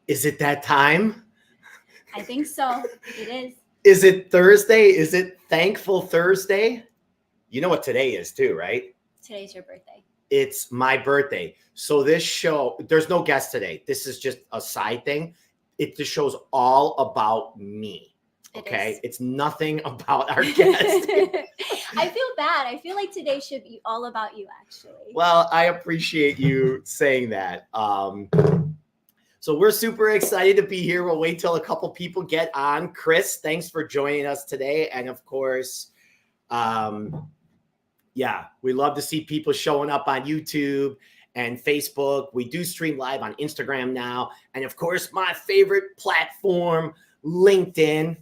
Is it that time? I think so. It is. Is it Thursday? Is it Thankful Thursday? You know what today is too, right? Today's your birthday. It's my birthday. So this show, there's no guest today. This is just a side thing. This show's all about me. Okay? It's nothing about our guest. I feel bad. I feel like today should be all about you, actually. Well, I appreciate you saying that. So we're super excited to be here. We'll wait till a couple people get on. Chris, thanks for joining us today. And of course, we love to see people showing up on YouTube and Facebook. We do stream live on Instagram now. And of course, my favorite platform, LinkedIn.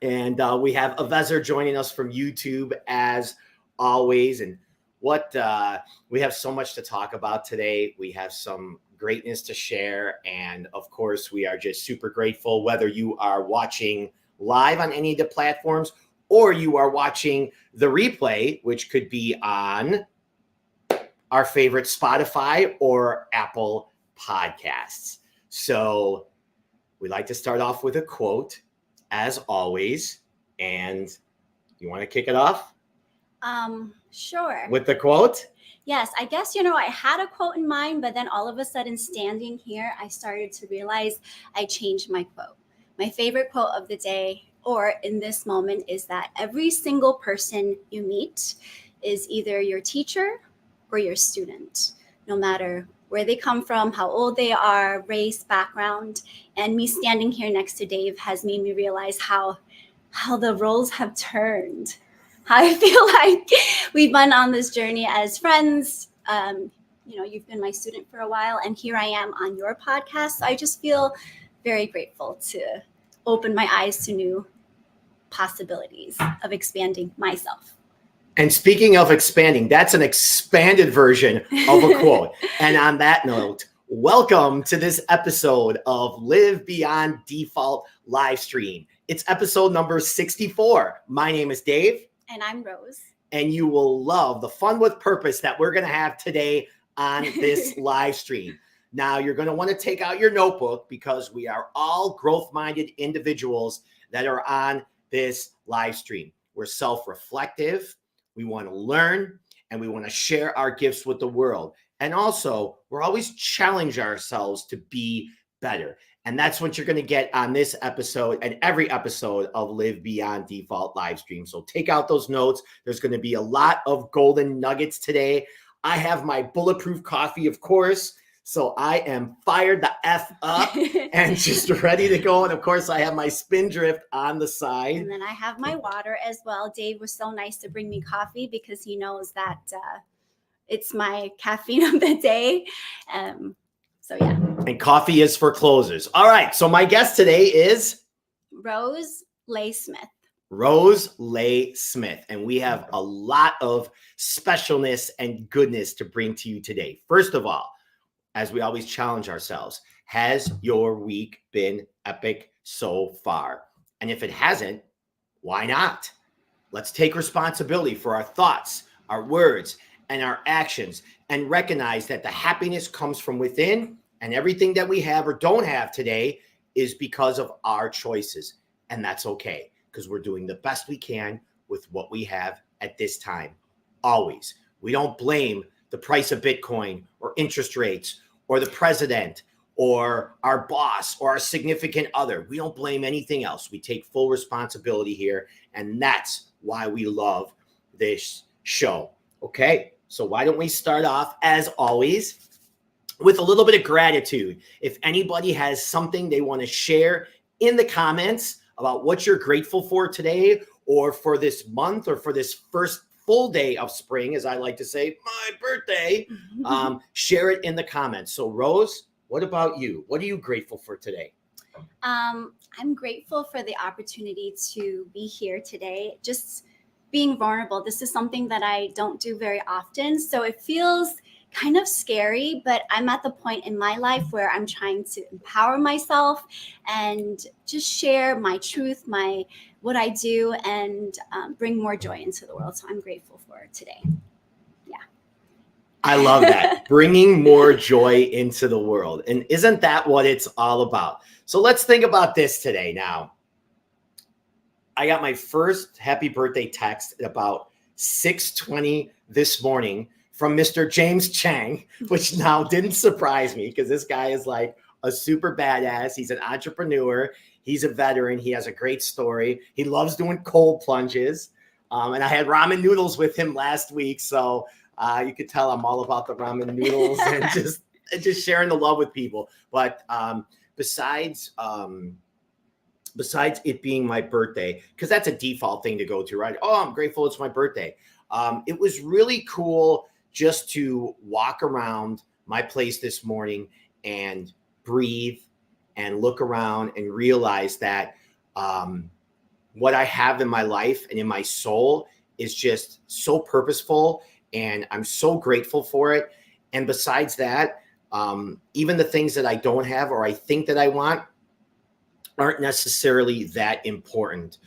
And we have Avezar joining us from YouTube as always. And we have so much to talk about today. We have some greatness to share. And of course, we are just super grateful whether you are watching live on any of the platforms or you are watching the replay, which could be on our favorite Spotify or Apple podcasts. So we like to start off with a quote, as always. And you want to kick it off? Sure. With the quote? Yes, I guess, I had a quote in mind, but then all of a sudden standing here, I started to realize I changed my quote. My favorite quote of the day, or in this moment, is that every single person you meet is either your teacher or your student, no matter where they come from, how old they are, race, background. And me standing here next to Dave has made me realize how the roles have turned. I feel like we've been on this journey as friends. You've been my student for a while, and here I am on your podcast. So I just feel very grateful to open my eyes to new possibilities of expanding myself. And speaking of expanding, that's an expanded version of a quote. And on that note, welcome to this episode of Live Beyond Default Livestream. It's episode number 64. My name is Dave. And I'm Rose. And you will love the fun with purpose that we're going to have today on this live stream. Now, you're going to want to take out your notebook because we are all growth-minded individuals that are on this live stream. We're self-reflective. We want to learn, and we want to share our gifts with the world. And also, we're always challenge ourselves to be better. And that's what you're going to get on this episode and every episode of Live Beyond Default Livestream. So take out those notes. There's going to be a lot of golden nuggets today. I have my bulletproof coffee, of course. So I am fired the F up and just ready to go. And of course, I have my spin drift on the side. And then I have my water as well. Dave was so nice to bring me coffee because he knows that it's my caffeine of the day. So yeah. And coffee is for closers. All right. So my guest today is Rose Lay Smith. Rose Lay Smith. And we have a lot of specialness and goodness to bring to you today. First of all, as we always challenge ourselves, has your week been epic so far? And if it hasn't, why not? Let's take responsibility for our thoughts, our words, and our actions, and recognize that the happiness comes from within, and everything that we have or don't have today is because of our choices. And that's okay, because we're doing the best we can with what we have at this time. Always. We don't blame the price of Bitcoin or interest rates or the president or our boss or our significant other. We don't blame anything else. We take full responsibility here. And that's why we love this show. Okay, so why don't we start off, as always, with a little bit of gratitude. If anybody has something they want to share in the comments about what you're grateful for today or for this month or for this first full day of spring, as I like to say, my birthday, share it in the comments. So Rose, what about you? What are you grateful for today? I'm grateful for the opportunity to be here today. Just being vulnerable. This is something that I don't do very often. So it feels kind of scary, but I'm at the point in my life where I'm trying to empower myself and just share my truth, what I do, and bring more joy into the world. So I'm grateful for today. Yeah. I love that. bringing more joy into the world. And isn't that what it's all about? So let's think about this today. Now, I got my first happy birthday text at about 6:20 this morning from Mr. James Chang, which now didn't surprise me because this guy is like a super badass. He's an entrepreneur. He's a veteran. He has a great story. He loves doing cold plunges. And I had ramen noodles with him last week. So you could tell I'm all about the ramen noodles and just sharing the love with people. But besides it being my birthday, because that's a default thing to go to, right? Oh, I'm grateful it's my birthday. It was really cool just to walk around my place this morning and breathe and look around and realize that what I have in my life and in my soul is just so purposeful, and I'm so grateful for it. And besides that, even the things that I don't have or I think that I want aren't necessarily that important.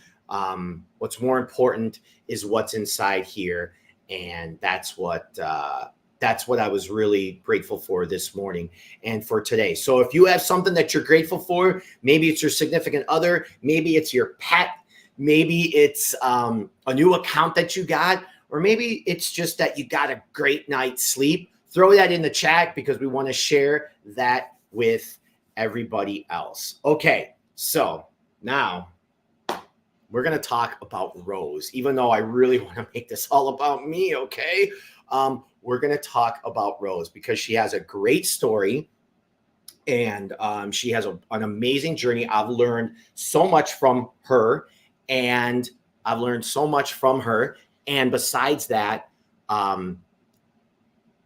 What's more important is what's inside here. And that's what I was really grateful for this morning and for today. So if you have something that you're grateful for, maybe it's your significant other, maybe it's your pet, maybe it's a new account that you got, or maybe it's just that you got a great night's sleep, throw that in the chat because we want to share that with everybody else. Okay, so now we're going to talk about Rose, even though I really want to make this all about me, okay? We're going to talk about Rose because she has a great story and she has an amazing journey. I've learned so much from her, and And besides that,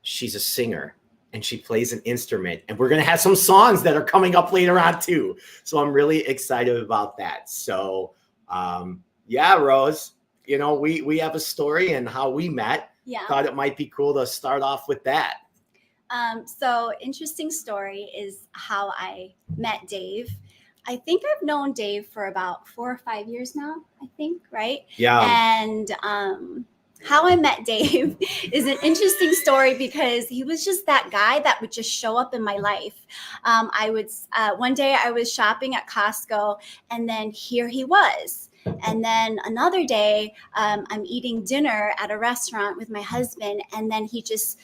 she's a singer and she plays an instrument, and we're going to have some songs that are coming up later on too. So I'm really excited about that. So yeah, Rose, you know, we have a story and how we met. Yeah. Thought it might be cool to start off with that. So interesting story is how I met Dave. I think I've known Dave for about 4 or 5 years now, I think, right? Yeah. And how I met Dave is an interesting story because he was just that guy that would just show up in my life. One day I was shopping at Costco, and then here he was. And then another day, I'm eating dinner at a restaurant with my husband, and then he just,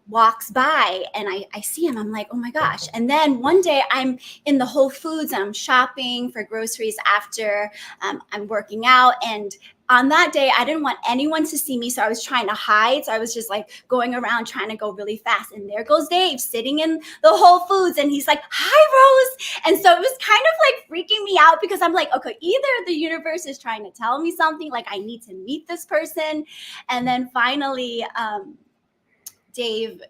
walks by, and I see him. I'm like, oh my gosh. And then one day I'm in the Whole Foods and I'm shopping for groceries after I'm working out. And on that day, I didn't want anyone to see me, so I was trying to hide. So I was just like going around trying to go really fast. And there goes Dave sitting in the Whole Foods, and he's like, "Hi, Rose." And so it was kind of like freaking me out because I'm like, okay, either the universe is trying to tell me something, like I need to meet this person. And then finally, Dave,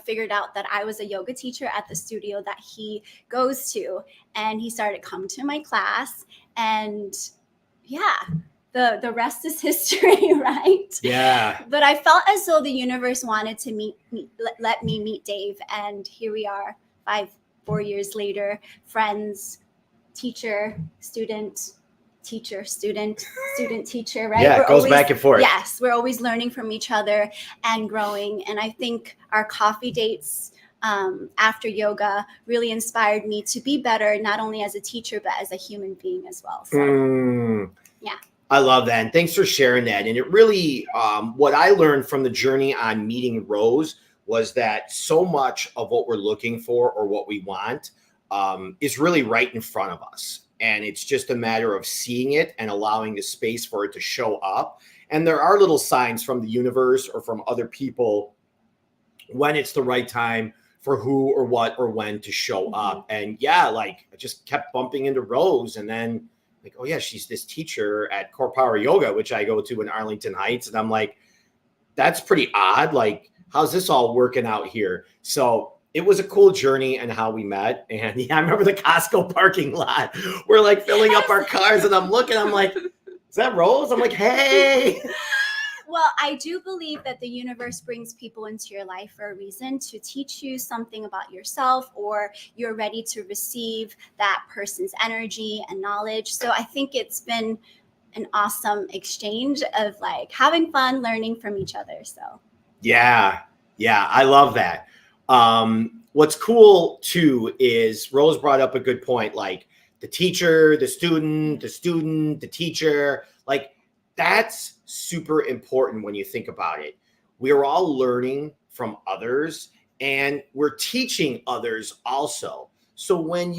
figured out that I was a yoga teacher at the studio that he goes to, and he started coming to my class, and yeah. The rest is history, right? Yeah. But I felt as though the universe wanted to let me meet Dave. And here we are 4 years later, friends, teacher, student, teacher, student, teacher, right? Yeah, it goes back and forth. Yes, we're always learning from each other and growing. And I think our coffee dates after yoga really inspired me to be better, not only as a teacher, but as a human being as well. So, yeah. I love that. And thanks for sharing that. And it really, what I learned from the journey on meeting Rose was that so much of what we're looking for or what we want is really right in front of us. And it's just a matter of seeing it and allowing the space for it to show up. And there are little signs from the universe or from other people when it's the right time for who or what or when to show up. And yeah, like I just kept bumping into Rose, and then like, oh yeah, she's this teacher at Core Power Yoga, which I go to in Arlington Heights. And I'm like, that's pretty odd. Like, how's this all working out here? So it was a cool journey and how we met. And yeah, I remember the Costco parking lot. We're like filling up our cars, and I'm looking, I'm like, is that Rose? I'm like, hey. Well, I do believe that the universe brings people into your life for a reason, to teach you something about yourself, or you're ready to receive that person's energy and knowledge. So I think it's been an awesome exchange of like having fun, learning from each other. So yeah, Yeah, I love that. What's cool too is Rose brought up a good point, like the teacher, the student, the teacher, like that's super important when you think about it. We're all learning from others and we're teaching others also. So when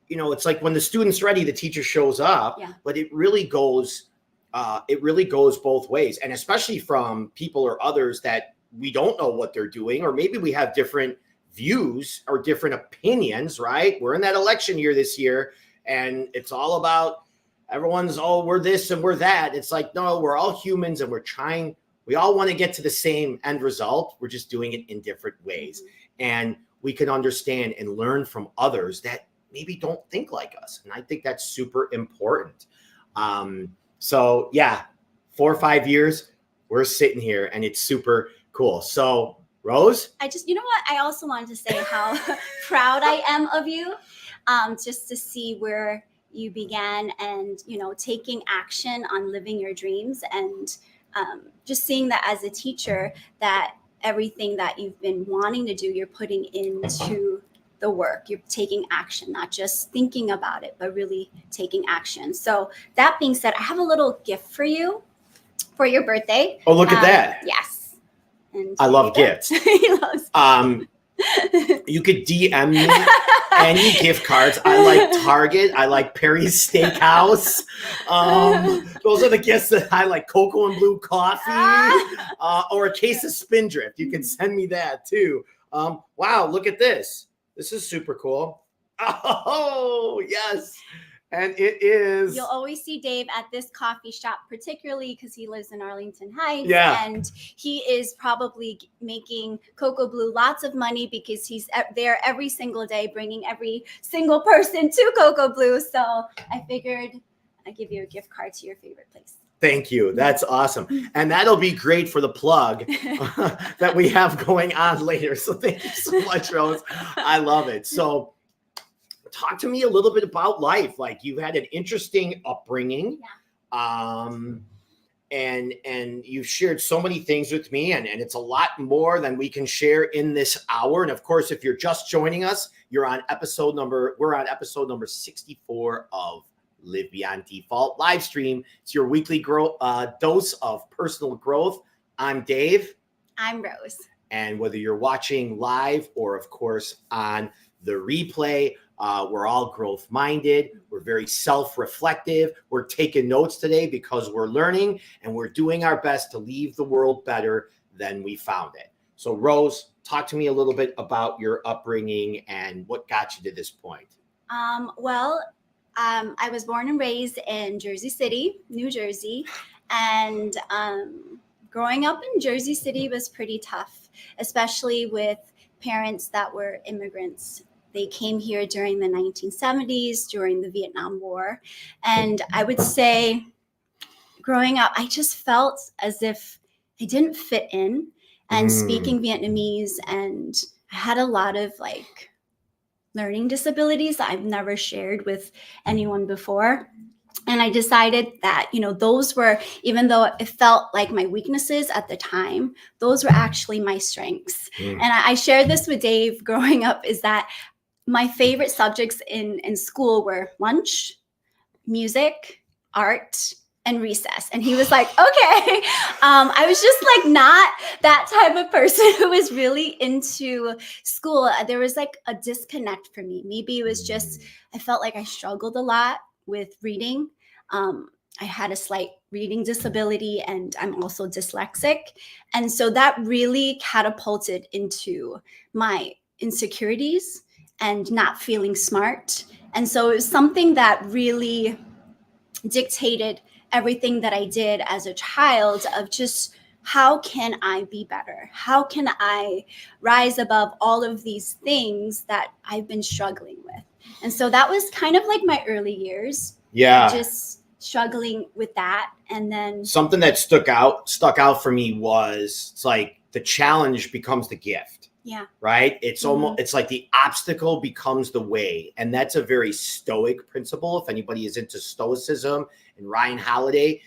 it's like when the student's ready, the teacher shows up, but it really goes both ways. And especially from people or others that we don't know what they're doing, or maybe we have different views or different opinions, right? We're in that election year this year, and it's all about everyone's, oh, we're this and we're that. It's like, no, we're all humans and we all want to get to the same end result. We're just doing it in different ways. And we can understand and learn from others that maybe don't think like us. And I think that's super important. So yeah, 4 or 5 years, we're sitting here and it's super cool. So Rose? You know what? I also wanted to say how proud I am of you, just to see where you began and, taking action on living your dreams, and just seeing that as a teacher, that everything that you've been wanting to do, you're putting into the work. You're taking action, not just thinking about it, but really taking action. So that being said, I have a little gift for you for your birthday. Oh, look at that. Yes. And I love gifts. He loves you could DM me any gift cards. I like Target. I like Perry's Steakhouse. Those are the gifts that I like. Cocoa and blue coffee, or a case of Spindrift. You can send me that too. Wow, look at this. This is super cool. Oh, yes. And it is. You'll always see Dave at this coffee shop, particularly because he lives in Arlington Heights. Yeah. And he is probably making Cocoa Blue lots of money because he's there every single day, bringing every single person to Cocoa Blue. So I figured I'd give you a gift card to your favorite place. Thank you. That's awesome. And that'll be great for the plug that we have going on later. So thank you so much, Rose. I love it. So talk to me a little bit about life. Like, you've had an interesting upbringing. And you've shared so many things with me, and it's a lot more than we can share in this hour. And of course, if you're just joining us, we're on episode number 64 of Live Beyond Default Livestream. It's your weekly dose of personal growth. I'm Dave. I'm Rose. And whether you're watching live or, of course, on the replay, we're all growth-minded. We're very self-reflective. We're taking notes today because we're learning, and we're doing our best to leave the world better than we found it. So, Rose, talk to me a little bit about your upbringing and what got you to this point. I was born and raised in Jersey City, New Jersey, and growing up in Jersey City was pretty tough, especially with parents that were immigrants. They came here during the 1970s, during the Vietnam War. And I would say growing up, I just felt as if I didn't fit in, and speaking Vietnamese, and I had a lot of learning disabilities that I've never shared with anyone before. And I decided that, those were, even though it felt like my weaknesses at the time, those were actually my strengths. And I shared this with Dave growing up, is that my favorite subjects in school were lunch, music, art, and recess. And he was like, okay. I was just not that type of person who was really into school. There was a disconnect for me. Maybe it was just, I felt like I struggled a lot with reading. I had a slight reading disability, and I'm also dyslexic. And so that really catapulted into my insecurities and not feeling smart. And so it was something that really dictated everything that I did as a child, of just, how can I be better? How can I rise above all of these things that I've been struggling with? And so that was kind of my early years. Yeah. Just struggling with that. And then something that stuck out for me was, it's like the challenge becomes the gift. Yeah. Right. It's almost, it's like the obstacle becomes the way. And that's a very stoic principle. If anybody is into stoicism and Ryan Holiday,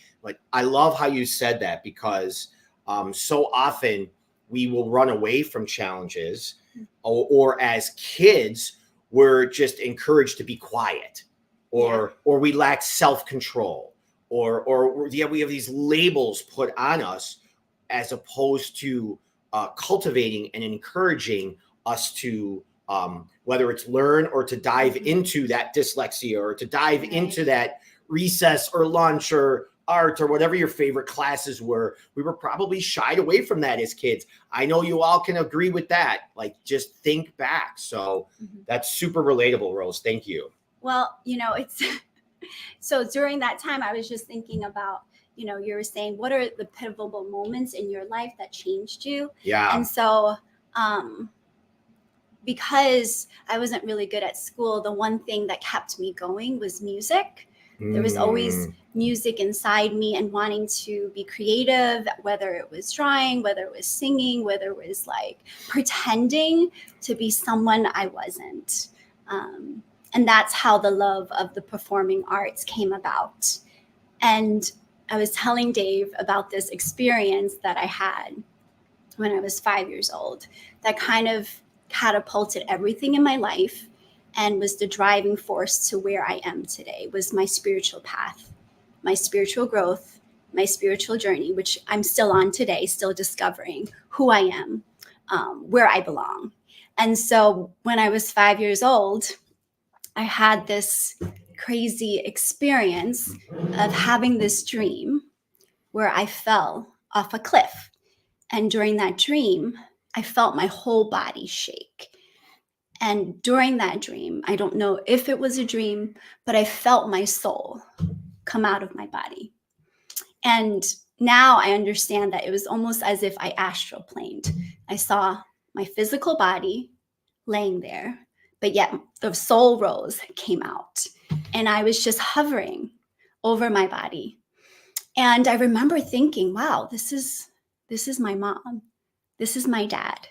I love how you said that, because so often we will run away from challenges, or as kids, we're just encouraged to be quiet, or we lack self-control, or yeah, we have these labels put on us, as opposed to cultivating and encouraging us to whether it's learn or to dive into that dyslexia, or to dive into that recess or lunch or art or whatever your favorite classes were. We were probably shied away from that as kids. I know you all can agree with that. Like, just think back. So that's super relatable, Rose. Thank you. Well, it's so during that time, I was just thinking about, you were saying, what are the pivotal moments in your life that changed you? Yeah. And so, because I wasn't really good at school, the one thing that kept me going was music. There was always music inside me and wanting to be creative, whether it was drawing, whether it was singing, whether it was like pretending to be someone I wasn't. And that's how the love of the performing arts came about. And I was telling Dave about this experience that I had when I was 5 years old that kind of catapulted everything in my life and was the driving force to where I am today. Was my spiritual path, my spiritual growth, my spiritual journey, which I'm still on today, still discovering who I am, where I belong. And so when I was 5 years old, I had this crazy experience of having this dream where I fell off a cliff. And during that dream, I felt my whole body shake. And during that dream, I don't know if it was a dream, but I felt my soul come out of my body. And now I understand that it was almost as if I astral planed. I saw my physical body laying there, but yet the soul rose came out. And I was just hovering over my body. And I remember thinking, wow, this is my mom. This is my dad.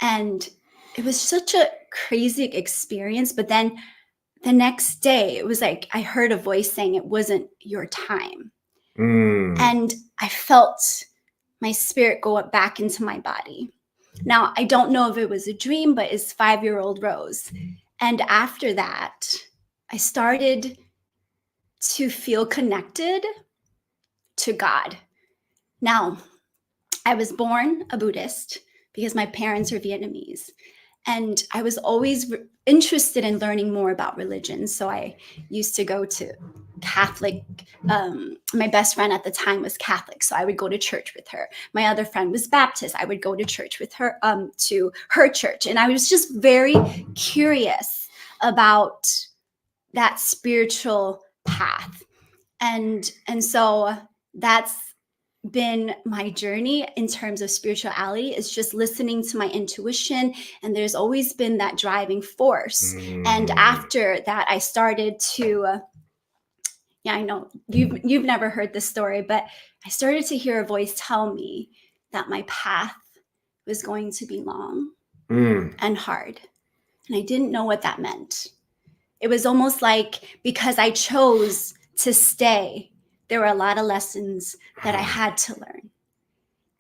And it was such a crazy experience. But then the next day, it was like I heard a voice saying it wasn't your time. And I felt my spirit go up back into my body. Now, I don't know if it was a dream, but it's 5-year-old Rose. And after that, I started to feel connected to God. Now, I was born a Buddhist because my parents are Vietnamese. And I was always interested in learning more about religion. So I used to go to Catholic. My best friend at the time was Catholic, so I would go to church with her. My other friend was Baptist. I would go to church with her, to her church. And I was just very curious about that spiritual path. And so that's been my journey in terms of spirituality. Is just listening to my intuition, and there's always been that driving force. And after that, I started to I know you've never heard this story, but I started to hear a voice tell me that my path was going to be long and hard, and I didn't know what that meant. It was almost like because I chose to stay, there were a lot of lessons that I had to learn.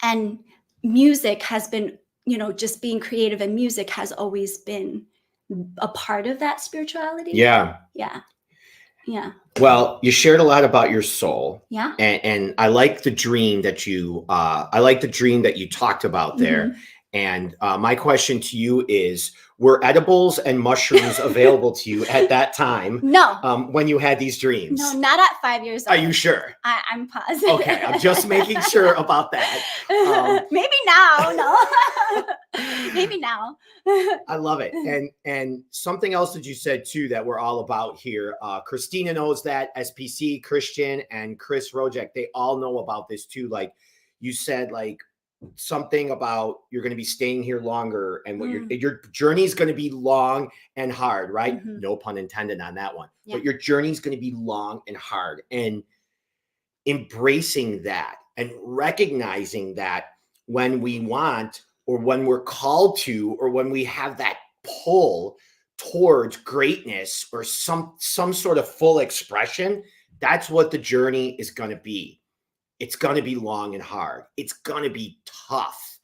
And music has been, just being creative in music has always been a part of that spirituality. Yeah. Well, you shared a lot about your soul. Yeah. And I like the dream that you talked about there. And my question to you is, were edibles and mushrooms available to you at that time? No. When you had these dreams? No, not at 5 years old. Are you sure? I'm positive. Okay, I'm just making sure about that. Maybe now, no. Maybe now. I love it. And something else that you said too that we're all about here. Christina knows that, SPC, Christian, and Chris Rojek, they all know about this too. Like you said, like something about you're going to be staying here longer, and what your journey is going to be long and hard, right? No pun intended on that one. Yeah. But your journey is going to be long and hard, and embracing that and recognizing that when we want, or when we're called to, or when we have that pull towards greatness or some sort of full expression, that's what the journey is going to be. It's going to be long and hard. It's going to be tough.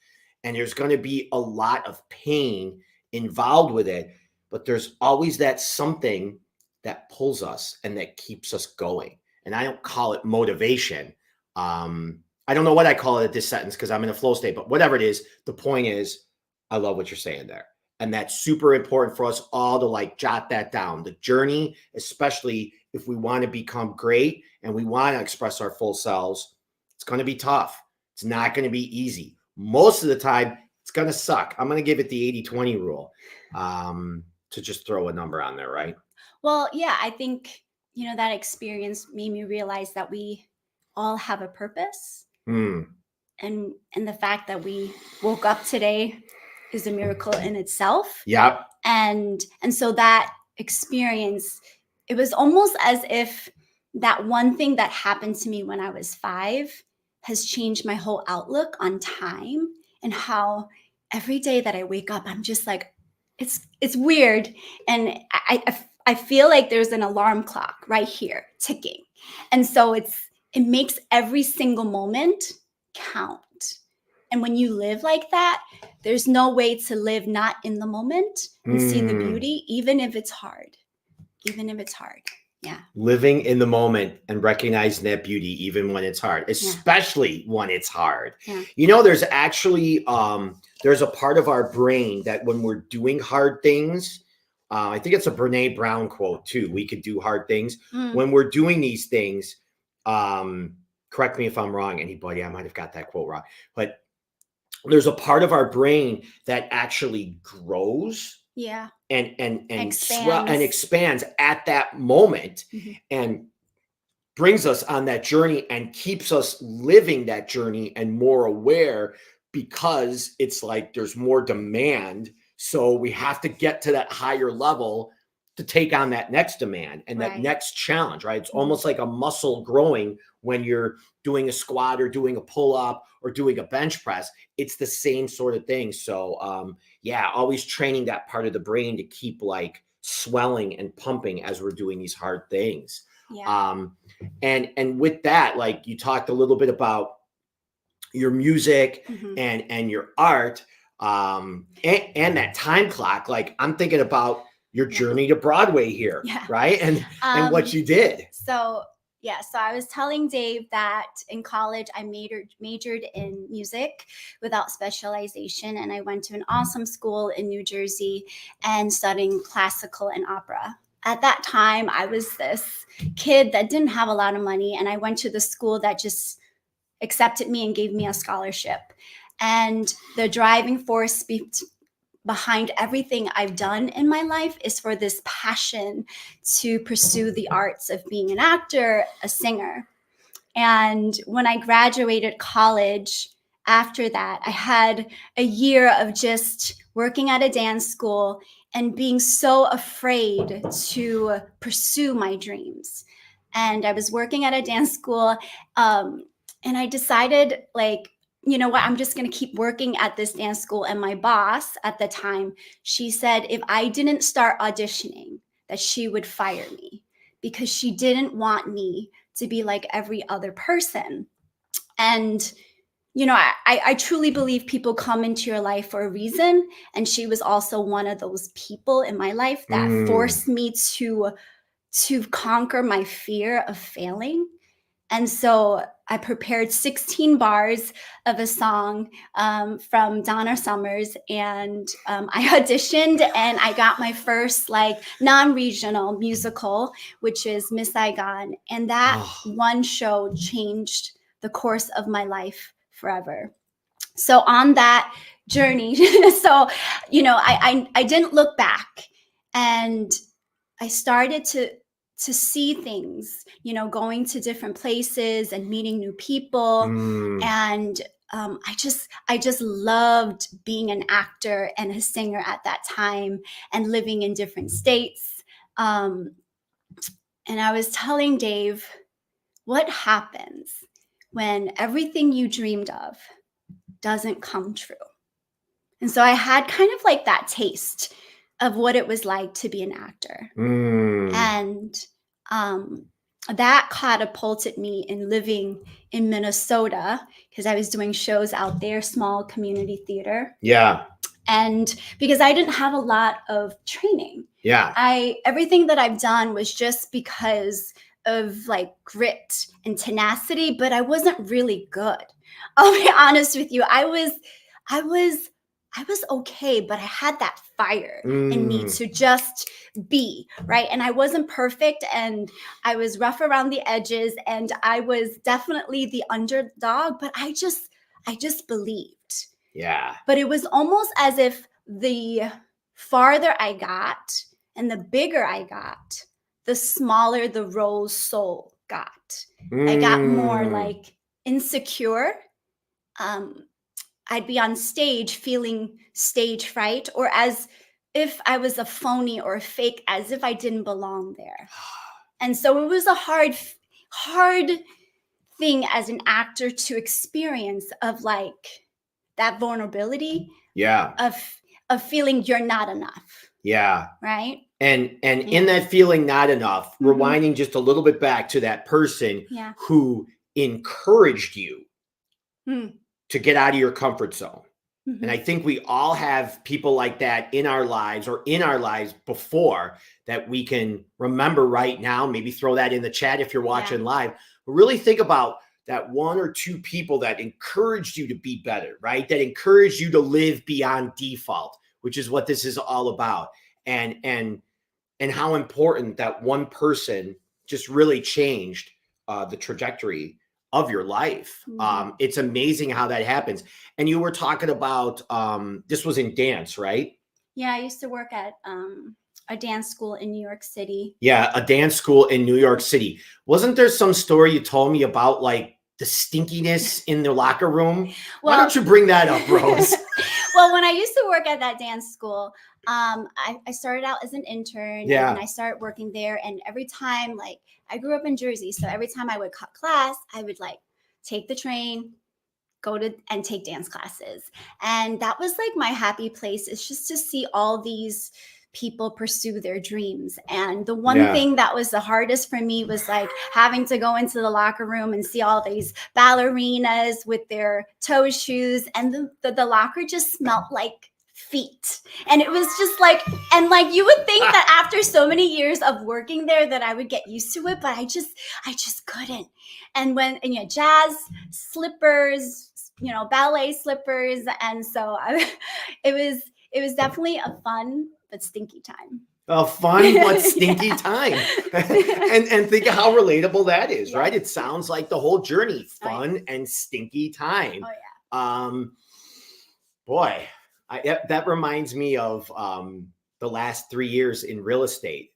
and there's going to be a lot of pain involved with it, but there's always that something that pulls us and that keeps us going. And I don't call it motivation. I don't know what I call it at this sentence because I'm in a flow state, but whatever it is, the point is, I love what you're saying there. And that's super important for us all to like jot that down. The journey, especially if we want to become great and we want to express our full selves, it's going to be tough. It's not going to be easy. Most of the time, it's going to suck. I'm going to give it the 80-20 rule, to just throw a number on there, right? Well, yeah, I think, that experience made me realize that we all have a purpose. And the fact that we woke up today is a miracle in itself. Yep. And so that experience, it was almost as if that one thing that happened to me when I was 5 has changed my whole outlook on time, and how every day that I wake up, I'm just like, it's weird. And I feel like there's an alarm clock right here ticking. And so it makes every single moment count. And when you live like that, there's no way to live not in the moment and see the beauty, even if it's hard. Yeah. Living in the moment and recognizing that beauty, even when it's hard, especially when it's hard. Yeah. There's actually, there's a part of our brain that when we're doing hard things, I think it's a Brene Brown quote too. We could do hard things. When we're doing these things, correct me if I'm wrong, anybody, I might have got that quote wrong, but there's a part of our brain that actually grows and expands at that moment, and brings us on that journey and keeps us living that journey and more aware, because it's like there's more demand. So we have to get to that higher level to take on that next demand and that next challenge, right? It's almost like a muscle growing when you're doing a squat or doing a pull-up or doing a bench press. It's the same sort of thing. So always training that part of the brain to keep like swelling and pumping as we're doing these hard things. And with that, like you talked a little bit about your music and your art, and that time clock. Like I'm thinking about your journey to Broadway here, right? And what you did. So I was telling Dave that in college I majored in music without specialization, and I went to an awesome school in New Jersey and studying classical and opera. At that time, I was this kid that didn't have a lot of money, and I went to the school that just accepted me and gave me a scholarship. And the driving force behind everything I've done in my life is for this passion to pursue the arts of being an actor, a singer. And when I graduated college, after that, I had a year of just working at a dance school and being so afraid to pursue my dreams. And I was working at a dance school, and I decided, like, you know what, I'm just going to keep working at this dance school. And my boss at the time, she said if I didn't start auditioning, that she would fire me, because she didn't want me to be like every other person. And, I truly believe people come into your life for a reason. And she was also one of those people in my life that forced me to conquer my fear of failing. And so I prepared 16 bars of a song from Donna Summers, and I auditioned, and I got my first non-regional musical, which is Miss Saigon. And that one show changed the course of my life forever. So on that journey, I didn't look back, and I started to see things, going to different places and meeting new people. And I just loved being an actor and a singer at that time, and living in different states. And I was telling Dave, what happens when everything you dreamed of doesn't come true? And so I had kind of like that taste of what it was like to be an actor. And that catapulted me in living in Minnesota because I was doing shows out there, small community theater. Yeah. And because I didn't have a lot of training. Yeah. Everything that I've done was just because of like grit and tenacity, but I wasn't really good. I'll be honest with you. I was okay, but I had that fire in me to just be, right? And I wasn't perfect, and I was rough around the edges, and I was definitely the underdog, but I just believed. Yeah. But it was almost as if the farther I got and the bigger I got, the smaller the rose soul got. I got more like insecure. I'd be on stage feeling stage fright, or as if I was a phony or a fake, as if I didn't belong there. And so it was a hard thing as an actor to experience, of like that vulnerability. Yeah. Of feeling you're not enough. Yeah. Right. And in that feeling not enough, rewinding just a little bit back to that person who encouraged you to get out of your comfort zone. And I think we all have people like that in our lives, or in our lives before, that we can remember right now. Maybe throw that in the chat if you're watching live. But really think about that one or two people that encouraged you to be better, right? That encouraged you to live beyond default, which is what this is all about. And how important that one person just really changed the trajectory of your life. It's amazing how that happens. And you were talking about, this was in dance, right? Yeah, I used to work at a dance school in New York City. Yeah, a dance school in New York City. Wasn't there some story you told me about, like the stinkiness in the locker room? Why don't you bring that up, Rose? Well, when I used to work at that dance school, I started out as an intern, and I started working there. And every time, like, I grew up in Jersey, so every time I would cut class, I would like take the train, go to and take dance classes. And that was like my happy place, is just to see all these people pursue their dreams. And the one thing that was the hardest for me was like having to go into the locker room and see all these ballerinas with their toe shoes, and the locker just smelled like feet. And it was just like, and like you would think that after so many years of working there that I would get used to it, but I just couldn't. And jazz slippers, ballet slippers, and so it was definitely a fun but stinky time. A fun but stinky time. and think of how relatable that is, right? It sounds like the whole journey, fun and stinky time. Oh yeah. Boy, that reminds me of the last 3 years in real estate.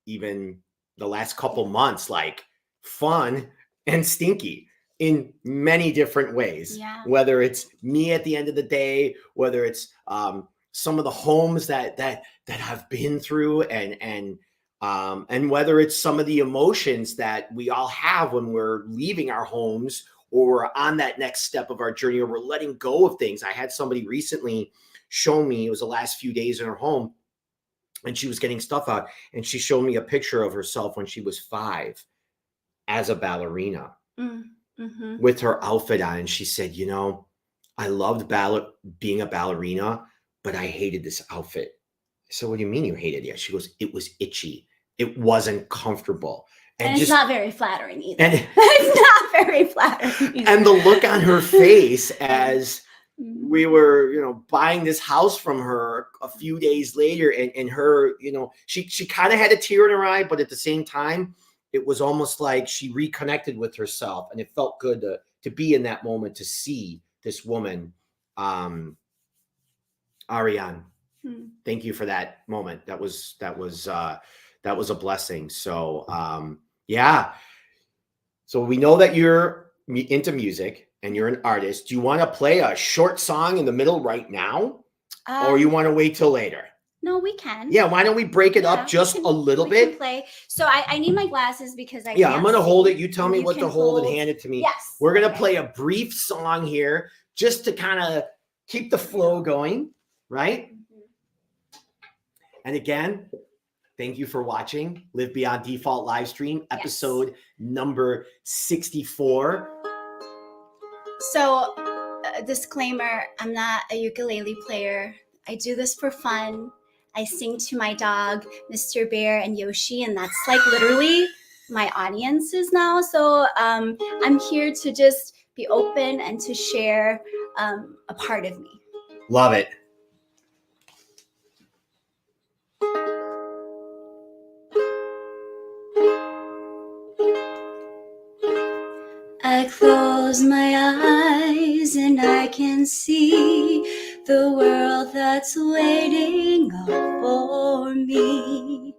Even the last couple months, like fun and stinky in many different ways. Yeah. Whether it's me at the end of the day, whether it's some of the homes that I've been through, and whether it's some of the emotions that we all have when we're leaving our homes, or we're on that next step of our journey, or we're letting go of things. I had somebody recently show me, it was the last few days in her home, and she was getting stuff out, and she showed me a picture of herself when she was 5 as a ballerina with her outfit on. And she said, I loved being a ballerina, but I hated this outfit. I said, what do you mean you hated it? She goes, it was itchy. It wasn't comfortable. And it's not very flattering either. And it's not very flattering either. And the look on her face as we were, buying this house from her a few days later, and her, she kind of had a tear in her eye, but at the same time, it was almost like she reconnected with herself, and it felt good to be in that moment, to see this woman, Ariane. Thank you for that moment. That was a blessing. So, So we know that you're into music and you're an artist. Do you want to play a short song in the middle right now, or you want to wait till later? No, we can. Yeah, why don't we break it up just a little bit? Can play. So I need my glasses because I I'm going to hold it. You tell me what to hold and hand it to me. Yes. We're going to play a brief song here just to kind of keep the flow going, right? And again, Thank you for watching Live Beyond Default Livestream, episode number 64. So, disclaimer, I'm not a ukulele player. I do this for fun. I sing to my dog, Mr. Bear and Yoshi, and that's like literally my audiences now. So I'm here to just be open and to share a part of me. Love it. I close my eyes and I can see the world that's waiting up for me,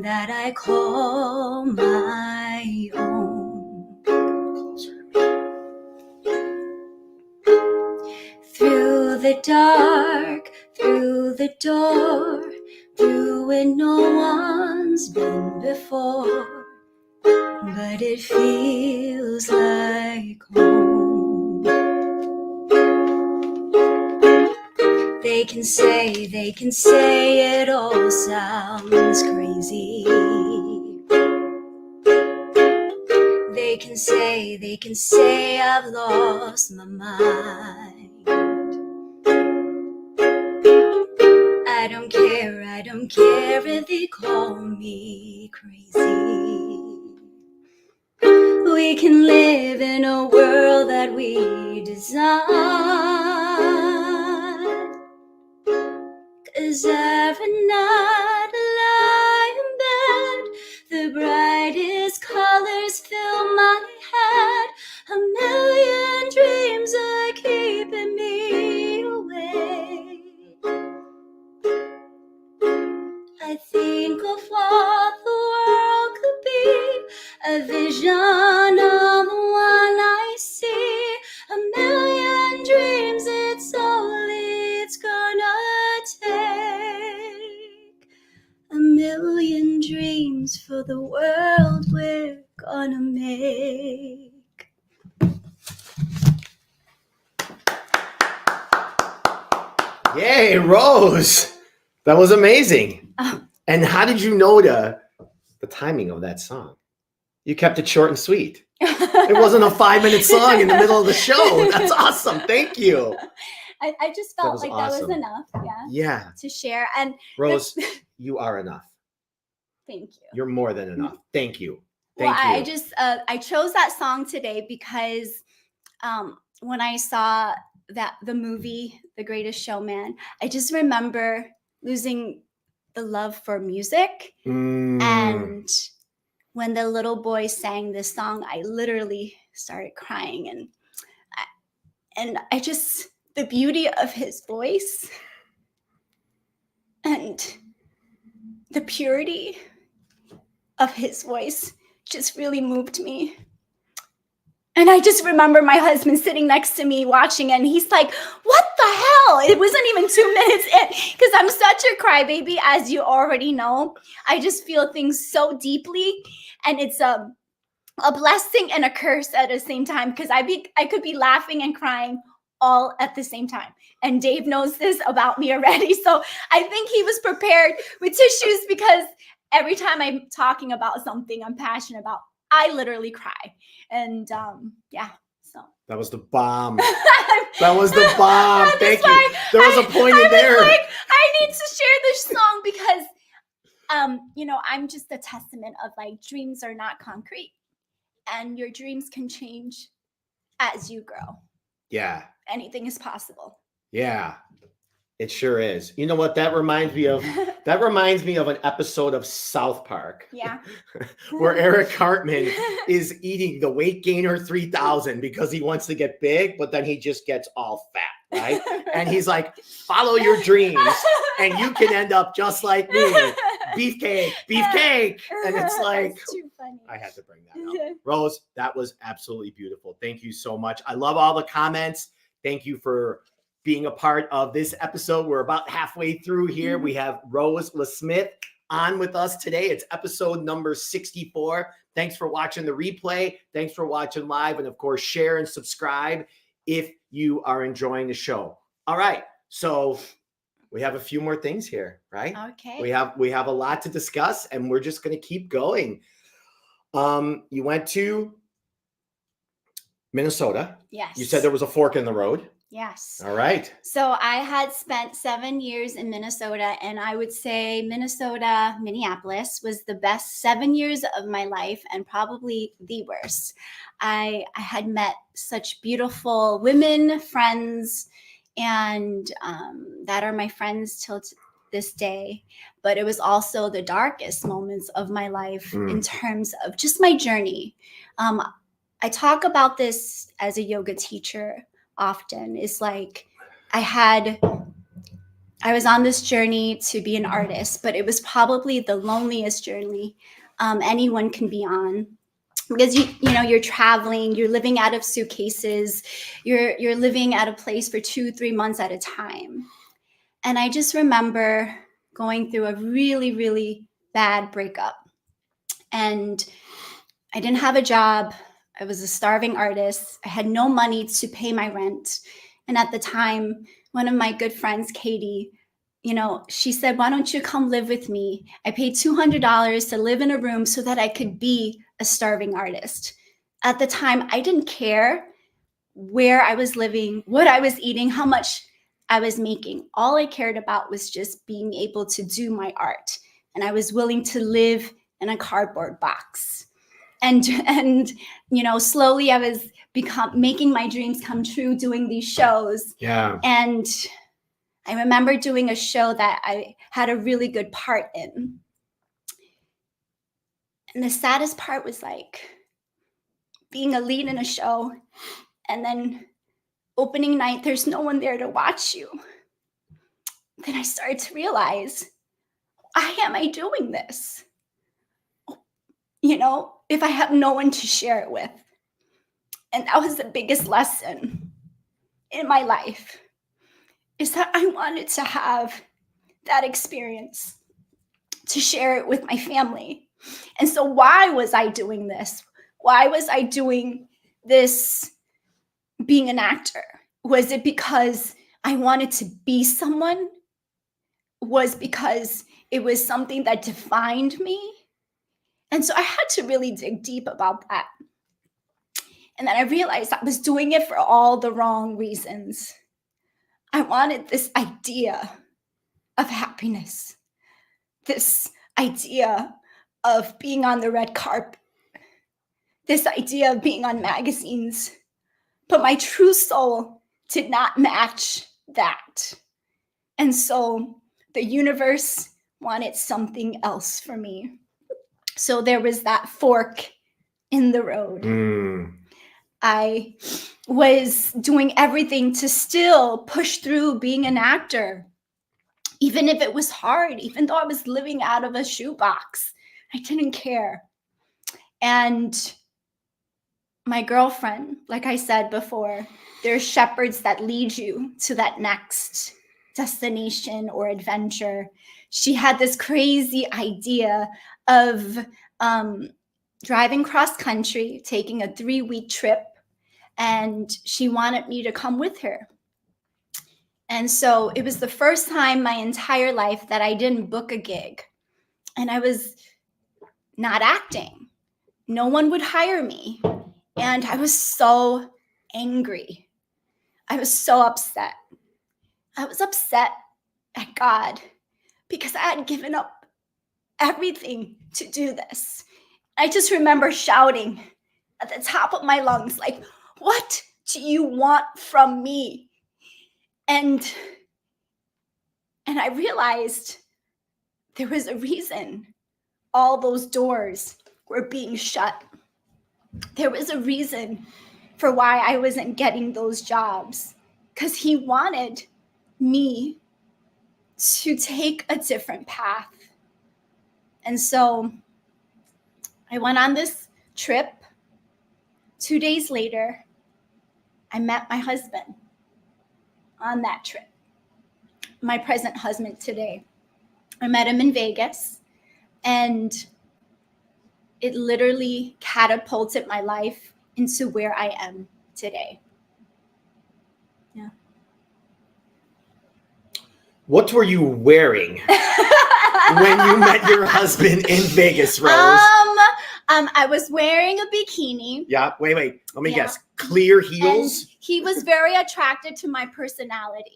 that I call my own. Through the dark, through the door, through where no one's been before, but it feels like home. They can say it all sounds crazy. They can say I've lost my mind. I don't care if they call me crazy. We can live in a world that we design. 'Cause every night I lie in bed, the brightest colors fill my head. A million dreams are keeping me awake. I think of what the world could be, a vision of the one I see. A million dreams, it's all it's gonna take. A million dreams for the world we're gonna make. Yay, Rose. That was amazing. Oh. And how did you know the timing of that song? You kept it short and sweet. It wasn't a 5-minute song in the middle of the show. That's awesome. Thank you. I just felt like awesome. that was enough, Yeah. to share. And Rose, you are enough. thank you. You're more than enough. Thank you. Well, Thank you. I chose that song today because when I saw the movie, The Greatest Showman, I just remember losing the love for music. And when the little boy sang this song, I literally started crying. And I just, the beauty of his voice and the purity of his voice just really moved me. And I just remember my husband sitting next to me watching, and he's like, what the hell? It wasn't even 2 minutes in, because I'm such a crybaby, as you already know. I just feel things so deeply, and it's a blessing and a curse at the same time, because I could be laughing and crying all at the same time. And Dave knows this about me already. So I think he was prepared with tissues, because every time I'm talking about something I'm passionate about, I literally cry. And yeah, so. That was the bomb. That was the bomb. Thank you. There was a point in there. Like, I need to share this song because, I'm just a testament of like, dreams are not concrete, and your dreams can change as you grow. Yeah. Anything is possible. Yeah. It sure is. You know what that reminds me of? That reminds me of an episode of South Park. Yeah. Where Eric Cartman is eating the Weight Gainer 3000 because he wants to get big, but then he just gets all fat, right? And he's like, follow your dreams and you can end up just like me. Beefcake, beefcake. And it's like, that's too funny. I had to bring that up. Rose, that was absolutely beautiful. Thank you so much. I love all the comments. Thank you for being a part of this episode. We're about halfway through here. We have Rose LaSmith on with us today. It's episode number 64. Thanks for watching the replay. Thanks for watching live. And of course, share and subscribe if you are enjoying the show. All right. So we have a few more things here, right? Okay. We have a lot to discuss, and we're just going to keep going. You went to Minnesota. Yes. You said there was a fork in the road. Yes. All right. So I had spent 7 years in Minnesota, and I would say Minnesota, Minneapolis was the best 7 years of my life and probably the worst. I had met such beautiful women, friends, and that are my friends till this day. But it was also the darkest moments of my life in terms of just my journey. I talk about this as a yoga teacher often. It's like I was on this journey to be an artist, but it was probably the loneliest journey anyone can be on, because you're traveling, you're living out of suitcases, you're living at a place for 2-3 months at a time. And I just remember going through a really, really bad breakup, and I didn't have a job. I was a starving artist. I had no money to pay my rent. And at the time, one of my good friends, Katie, she said, "Why don't you come live with me?" I paid $200 to live in a room so that I could be a starving artist. At the time, I didn't care where I was living, what I was eating, how much I was making. All I cared about was just being able to do my art. And I was willing to live in a cardboard box. And slowly I was making my dreams come true, doing these shows. Yeah. And I remember doing a show that I had a really good part in. And the saddest part was like being a lead in a show, and then opening night, there's no one there to watch you. Then I started to realize, why am I doing this? If I have no one to share it with. And that was the biggest lesson in my life, is that I wanted to have that experience to share it with my family. And so why was I doing this? Why was I doing this, being an actor? Was it because I wanted to be someone? Was because it was something that defined me? And so I had to really dig deep about that. And then I realized I was doing it for all the wrong reasons. I wanted this idea of happiness, this idea of being on the red carpet, this idea of being on magazines. But my true soul did not match that. And so the universe wanted something else for me. So there was that fork in the road. I was doing everything to still push through being an actor, even if it was hard, even though I was living out of a shoebox. I didn't care. And my girlfriend, like I said before, there's shepherds that lead you to that next destination or adventure. She had this crazy idea of driving cross country, taking a 3-week trip, and she wanted me to come with her. And so it was the first time my entire life that I didn't book a gig, and I was not acting. No one would hire me. And I was so angry. I was so upset. I was upset at God because I had given up everything to do this. I just remember shouting at the top of my lungs, like, "What do you want from me?" And I realized there was a reason all those doors were being shut. There was a reason for why I wasn't getting those jobs, because he wanted me to take a different path. And so I went on this trip. 2 days later, I met my husband on that trip, my present husband today. I met him in Vegas, and it literally catapulted my life into where I am today. Yeah. What were you wearing when you met your husband in Vegas, Rose? I was wearing a bikini. Yeah. Wait. Let me guess. Clear heels. And he was very attracted to my personality.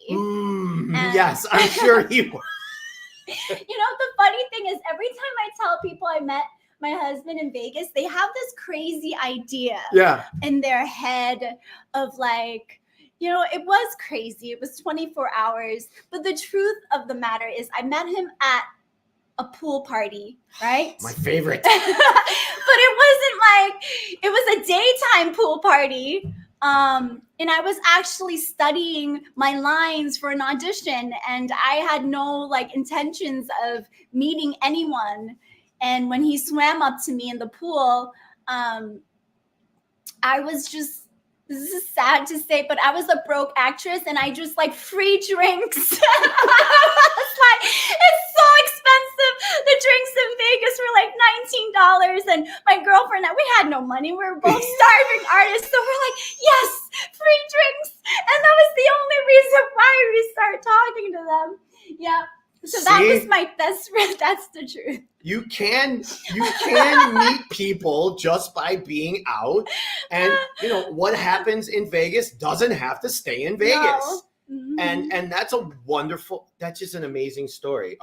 Yes, I'm sure he was. You know, the funny thing is, every time I tell people I met my husband in Vegas, they have this crazy idea in their head of like, you know, it was crazy. It was 24 hours. But the truth of the matter is I met him at a pool party, right? My favorite. But it wasn't like, it was a daytime pool party. And I was actually studying my lines for an audition, and I had no like intentions of meeting anyone. And when he swam up to me in the pool, I was just, this is sad to say, but I was a broke actress, and I just like free drinks. I was like, it's so expensive. The drinks in Vegas were like $19, and my girlfriend and I, we had no money. We were both starving artists, so we're like, yes, free drinks. And that was the only reason why we started talking to them. Yeah. So that was that's the truth. You can meet people just by being out, and you know what happens in Vegas doesn't have to stay in Vegas. No. And that's that's just an amazing story.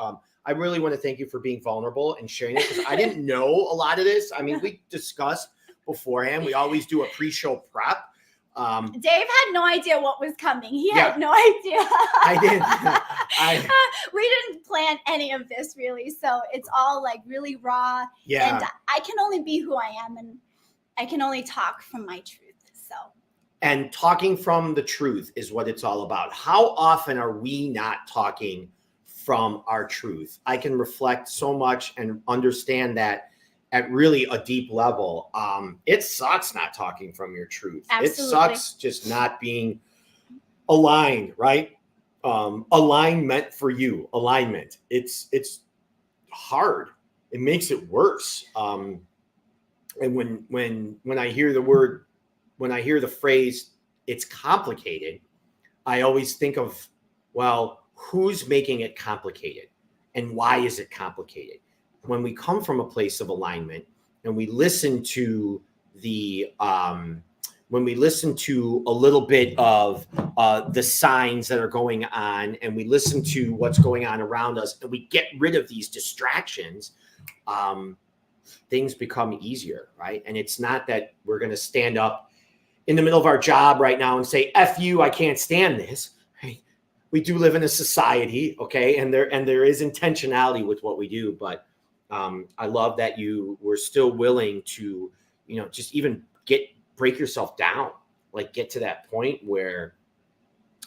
I really want to thank you for being vulnerable and sharing it, because I didn't know a lot of this. I mean, we discussed beforehand. We always do a pre-show prep. Dave had no idea what was coming. He had no idea. I did. We didn't plan any of this really. So it's all like really raw. Yeah. And I can only be who I am, and I can only talk from my truth. So. And talking from the truth is what it's all about. How often are we not talking from our truth? I can reflect so much and understand that at really a deep level. It sucks not talking from your truth. Absolutely. It sucks just not being aligned, right? Alignment for you, alignment. It's hard. It makes it worse. And when I hear the phrase, it's complicated, I always think of, well, who's making it complicated and why is it complicated? When we come from a place of alignment and we listen to when we listen to a little bit of the signs that are going on, and we listen to what's going on around us, and we get rid of these distractions, things become easier, right? And it's not that we're going to stand up in the middle of our job right now and say, F you, I can't stand this. Right? We do live in a society, okay? And there is intentionality with what we do, but I love that you were still willing to, you know, just even break yourself down, like get to that point where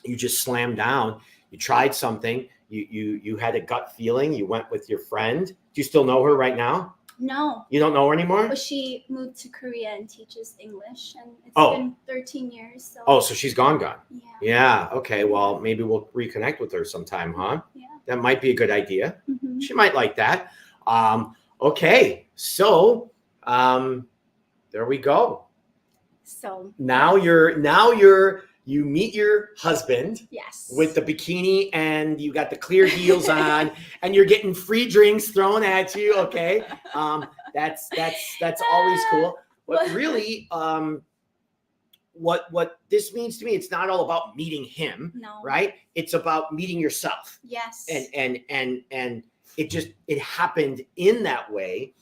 you just slammed down. You tried something, you had a gut feeling, you went with your friend. Do you still know her right now? No. You don't know her anymore? But she moved to Korea and teaches English, and it's been 13 years. So. So she's gone. Yeah. Okay. Well, maybe we'll reconnect with her sometime, huh? Yeah. That might be a good idea. Mm-hmm. She might like that. Okay. So, there we go. So now you meet your husband. Yes. With the bikini, and you got the clear heels on, and you're getting free drinks thrown at you. Okay. That's always cool. But really, what this means to me, it's not all about meeting him. No. Right? It's about meeting yourself. Yes. And it happened in that way.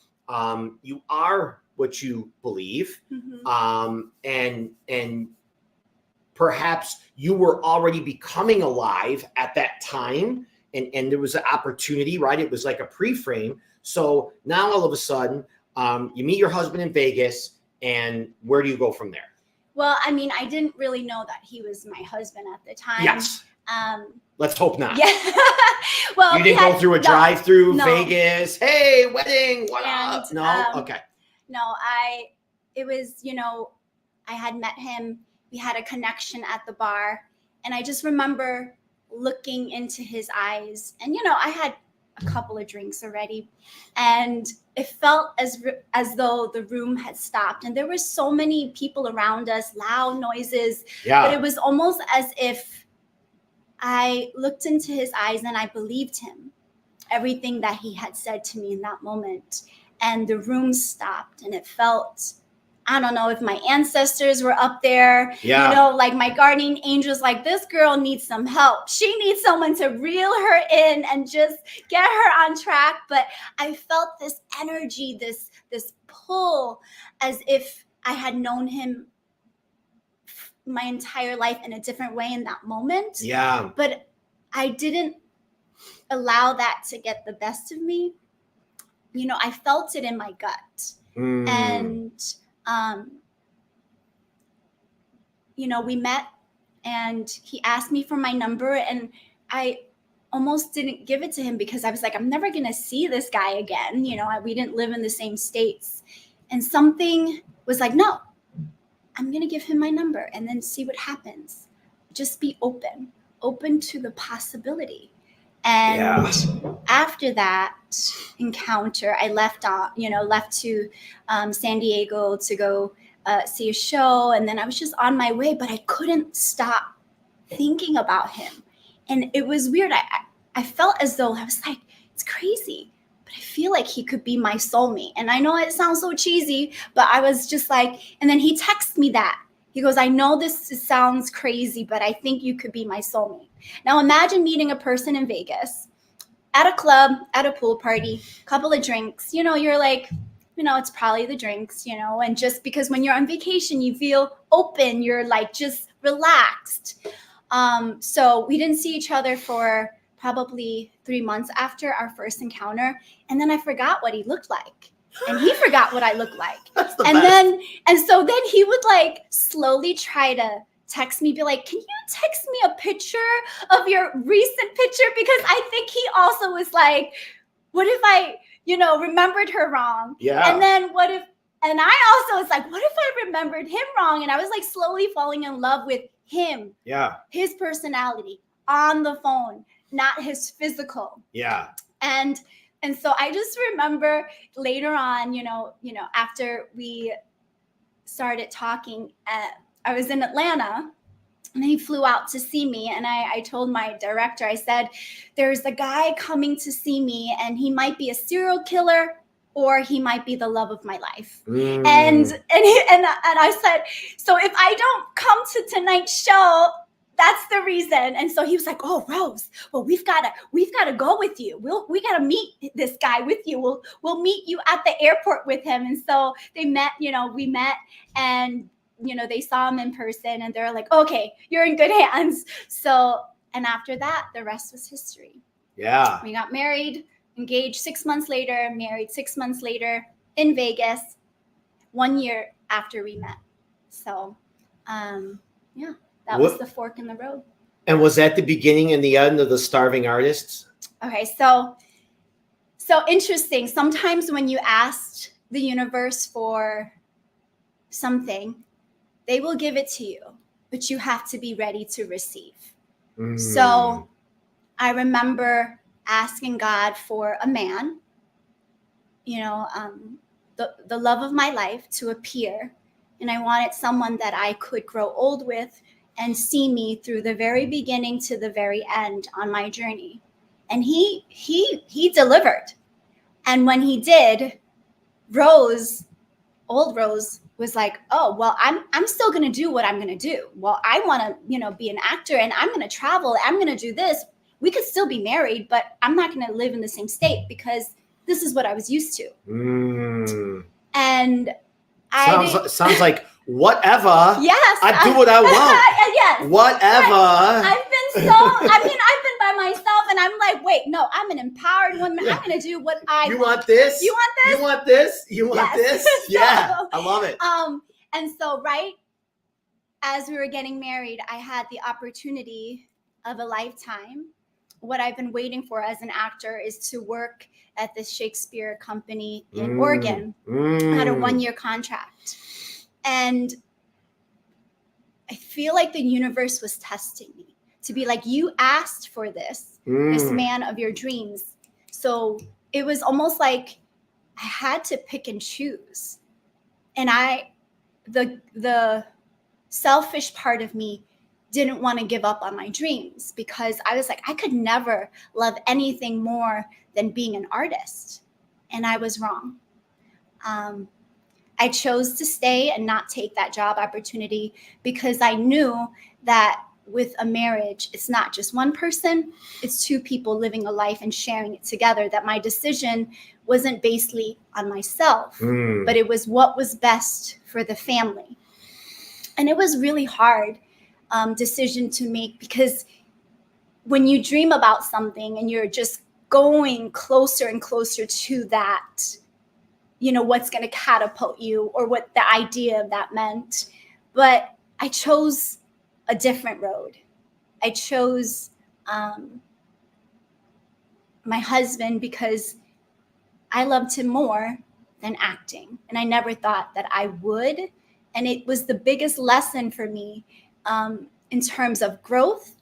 You are what you believe. Mm-hmm. And perhaps you were already becoming alive at that time, and there was an opportunity, right? It was like a pre-frame. So now all of a sudden, you meet your husband in Vegas, and where do you go from there? Well, I mean, I didn't really know that he was my husband at the time. Yes. Let's hope not. Yeah. Well, you didn't go through a drive-through Vegas. Hey, wedding. What up? No. Okay. No, it was, you know, I had met him. We had a connection at the bar, and I just remember looking into his eyes, and, you know, I had a couple of drinks already, and it felt as though the room had stopped, and there were so many people around us, loud noises. Yeah. But it was almost as if I looked into his eyes and I believed him, everything that he had said to me in that moment. And the room stopped and it felt, I don't know if my ancestors were up there, like my guardian angels, like, this girl needs some help. She needs someone to reel her in and just get her on track. But I felt this energy, this pull, as if I had known him my entire life in a different way in that moment. Yeah. But I didn't allow that to get the best of me. I felt it in my gut. And we met and he asked me for my number, and I almost didn't give it to him because I was like, I'm never going to see this guy again. We didn't live in the same states. And something was like, no, I'm going to give him my number and then see what happens. Just be open to the possibility. And after that encounter, I left to San Diego to go see a show. And then I was just on my way, but I couldn't stop thinking about him. And it was weird. I felt as though I was like, it's crazy, but I feel like he could be my soulmate. And I know it sounds so cheesy, but I was just like, and then he texted me that. He goes, I know this sounds crazy, but I think you could be my soulmate. Now imagine meeting a person in Vegas at a club, at a pool party, couple of drinks. You're like, it's probably the drinks, and just because when you're on vacation, you feel open, you're like just relaxed. So we didn't see each other for probably 3 months after our first encounter. And then I forgot what he looked like. And he forgot what I looked like. That's the and best. So then he would like slowly try to text me, be like, can you text me a picture of your recent picture? Because I think he also was like, what if I, remembered her wrong? Yeah. And then and I also was like, what if I remembered him wrong? And I was like slowly falling in love with him. Yeah. His personality on the phone, not his physical. Yeah. And so I just remember later on, after we started talking, I was in Atlanta and he flew out to see me. And I told my director, I said, there's a guy coming to see me and he might be a serial killer or he might be the love of my life. And I said, so if I don't come to tonight's show, that's the reason. And so he was like, oh, Rose, well, we've got to go with you. We got to meet this guy with you. We'll meet you at the airport with him. And so we met and, they saw him in person and they're like, okay, you're in good hands. So, and after that, the rest was history. Yeah. We got married, engaged 6 months later, married 6 months later in Vegas, 1 year after we met. So, yeah. That was the fork in the road. And was that the beginning and the end of the Starving Artists? Okay, so interesting. Sometimes when you ask the universe for something, they will give it to you, but you have to be ready to receive. So I remember asking God for a man, the love of my life to appear. And I wanted someone that I could grow old with and see me through the very beginning to the very end on my journey. And he delivered. And when he did, old Rose was like, oh, well, I'm still going to do what I'm going to do. Well, I want to, be an actor and I'm going to travel. I'm going to do this. We could still be married, but I'm not going to live in the same state because this is what I was used to. And sounds like whatever. Yes. I do what I want. Yes. Whatever. Right. I've been by myself and I'm like, wait, no, I'm an empowered woman. Yeah. I'm going to do what I want. You want this? You want this? You want this? You want yes. this? Yeah. I love it. And so right as we were getting married, I had the opportunity of a lifetime. What I've been waiting for as an actor is to work at this Shakespeare company in Oregon. I had a 1-year contract. And I feel like the universe was testing me to be like, you asked for this man of your dreams. So it was almost like I had to pick and choose. And the selfish part of me didn't want to give up on my dreams because I was like, I could never love anything more than being an artist. And I was wrong. I chose to stay and not take that job opportunity because I knew that with a marriage, it's not just one person, it's two people living a life and sharing it together, that my decision wasn't basically on myself, but it was what was best for the family. And it was really hard decision to make, because when you dream about something and you're just going closer and closer to that, you know, what's going to catapult you or what the idea of that meant. But I chose a different road. I chose my husband because I loved him more than acting. And I never thought that I would. And it was the biggest lesson for me in terms of growth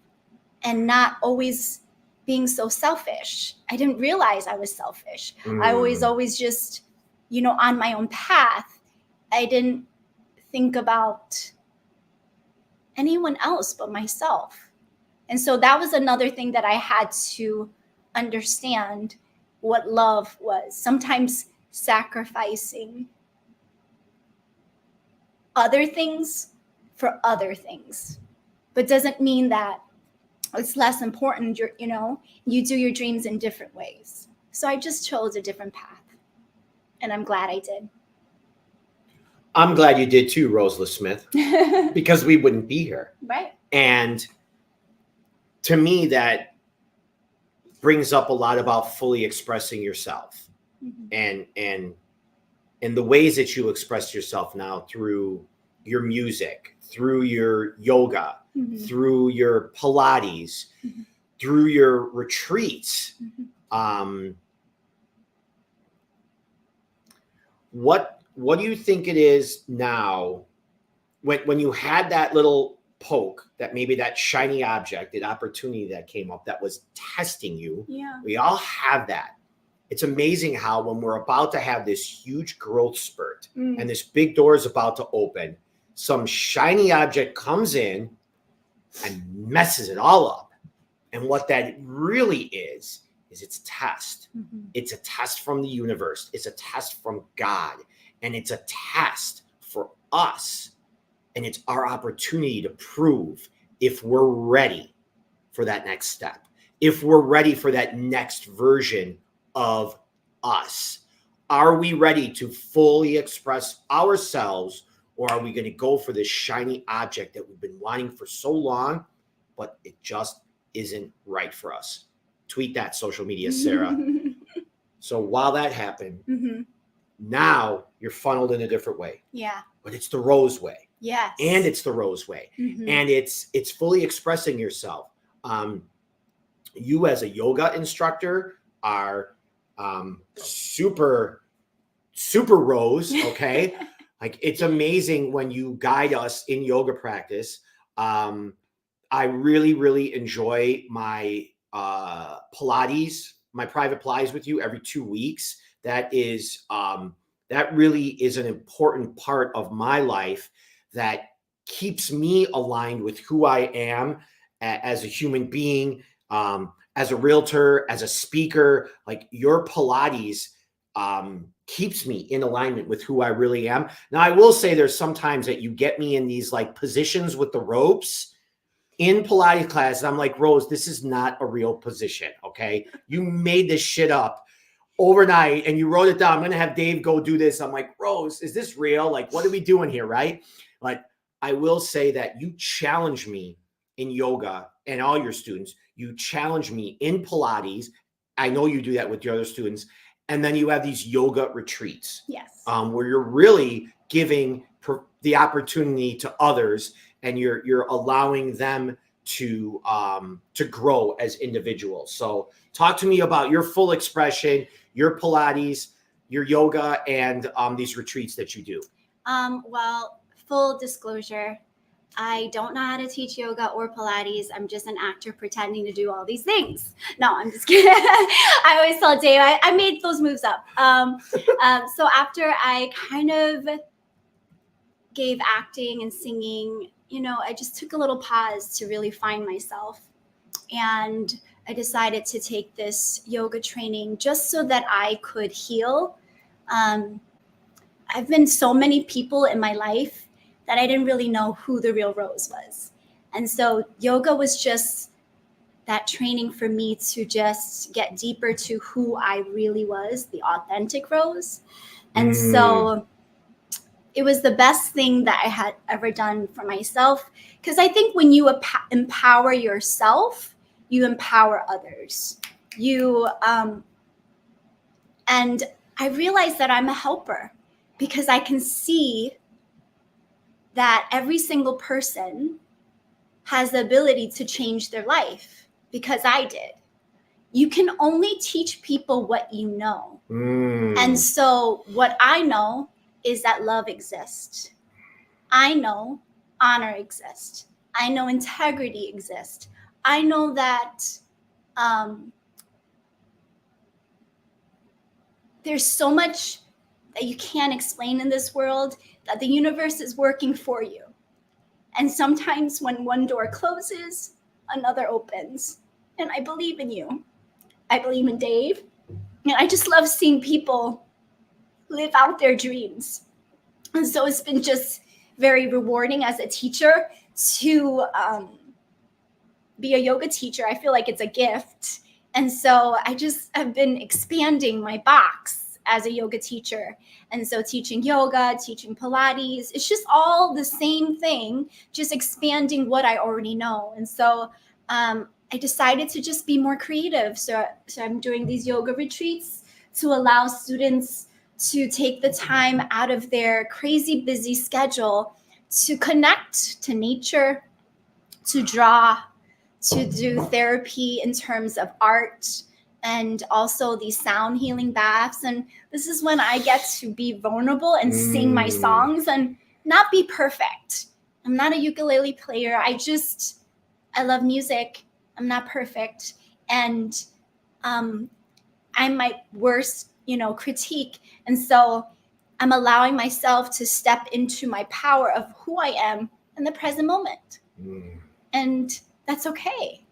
and not always being so selfish. I didn't realize I was selfish. I always just, you know, on my own path. I didn't think about anyone else but myself. And so that was another thing that I had to understand what love was. Sometimes sacrificing other things for other things, but doesn't mean that it's less important. You know, you do your dreams in different ways. So I just chose a different path, and I'm glad I did. I'm glad you did too, Rosela Smith, because we wouldn't be here. Right. And to me, that brings up a lot about fully expressing yourself, and the ways that you express yourself now through your music, through your yoga, through your Pilates, through your retreats. What do you think it is now when you had that little poke, that maybe that shiny object, that opportunity that came up that was testing you? Yeah. We all have that. It's amazing how when we're about to have this huge growth spurt and this big door is about to open, some shiny object comes in and messes it all up. And what that really is it's a test. It's a test from the universe. It's a test from God. And it's a test for us. And it's our opportunity to prove if we're ready for that next step, if we're ready for that next version of us. Are we ready to fully express ourselves, or are we going to go for this shiny object that we've been wanting for so long, but it just isn't right for us? Tweet that, social media, Sarah. So while that happened, now you're funneled in a different way. Yeah. But it's the Rose way. Yes. And it's the Rose way. And it's fully expressing yourself. You as a yoga instructor are super Rose, okay? Like, it's amazing when you guide us in yoga practice. I really enjoy my Pilates, my private Pilates with you every 2 weeks. That is that really is an important part of my life that keeps me aligned with who I am as a human being, as a realtor, as a speaker. Like, your Pilates keeps me in alignment with who I really am. Now, I will say there's sometimes that you get me in these like positions with the ropes in Pilates class. I'm like, Rose, this is not a real position. Okay. You made this shit up overnight and you wrote it down. I'm going to have Dave go do this. I'm like, Rose, is this real? Like, what are we doing here? Right. But I will say that you challenge me in yoga, and all your students, you challenge me in Pilates. I know you do that with your other students. And then you have these yoga retreats. Yes. Where you're really giving the opportunity to others, and you're allowing them to grow as individuals. So talk to me about your full expression, your Pilates, your yoga, and these retreats that you do. Well, full disclosure, I don't know how to teach yoga or Pilates. I'm just an actor pretending to do all these things. No, I'm just kidding. I always tell Dave, I made those moves up. So after I kind of gave acting and singing I just took a little pause to really find myself. And I decided to take this yoga training just so that I could heal. I've been so many people in my life that I didn't really know who the real Rose was. And so yoga was just that training for me to just get deeper to who I really was, the authentic Rose. And so it was the best thing that I had ever done for myself. Because I think when you empower yourself, you empower others. And I realized that I'm a helper because I can see that every single person has the ability to change their life because I did. You can only teach people what you know. And so what I know is that love exists. I know honor exists. I know integrity exists. I know that there's so much that you can't explain in this world, that the universe is working for you. And sometimes when one door closes, another opens. And I believe in you. I believe in Dave. And I just love seeing people live out their dreams. And so it's been just very rewarding as a teacher to be a yoga teacher. I feel like it's a gift. And so I just have been expanding my box as a yoga teacher. And so teaching yoga, teaching Pilates, it's just all the same thing, just expanding what I already know. And so I decided to just be more creative. So I'm doing these yoga retreats to allow students to take the time out of their crazy busy schedule to connect to nature, to draw, to do therapy in terms of art, and also these sound healing baths. And this is when I get to be vulnerable and sing my songs and not be perfect. I'm not a ukulele player. I love music. I'm not perfect. And I'm my worst, critique. And so I'm allowing myself to step into my power of who I am in the present moment. And that's okay.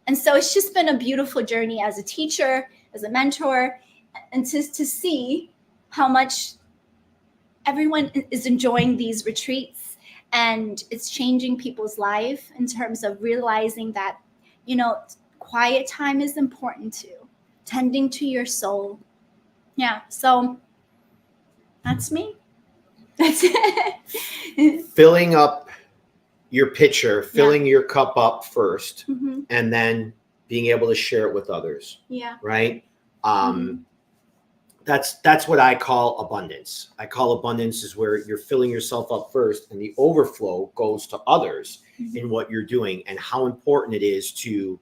And so it's just been a beautiful journey as a teacher, as a mentor, and to see how much everyone is enjoying these retreats, and it's changing people's life in terms of realizing that, quiet time is important too, tending to your soul. Yeah, so that's me. That's it. Filling up your pitcher, filling your cup up first, and then being able to share it with others. Yeah. Right. That's what I call abundance. I call abundance is where you're filling yourself up first, and the overflow goes to others in what you're doing, and how important it is to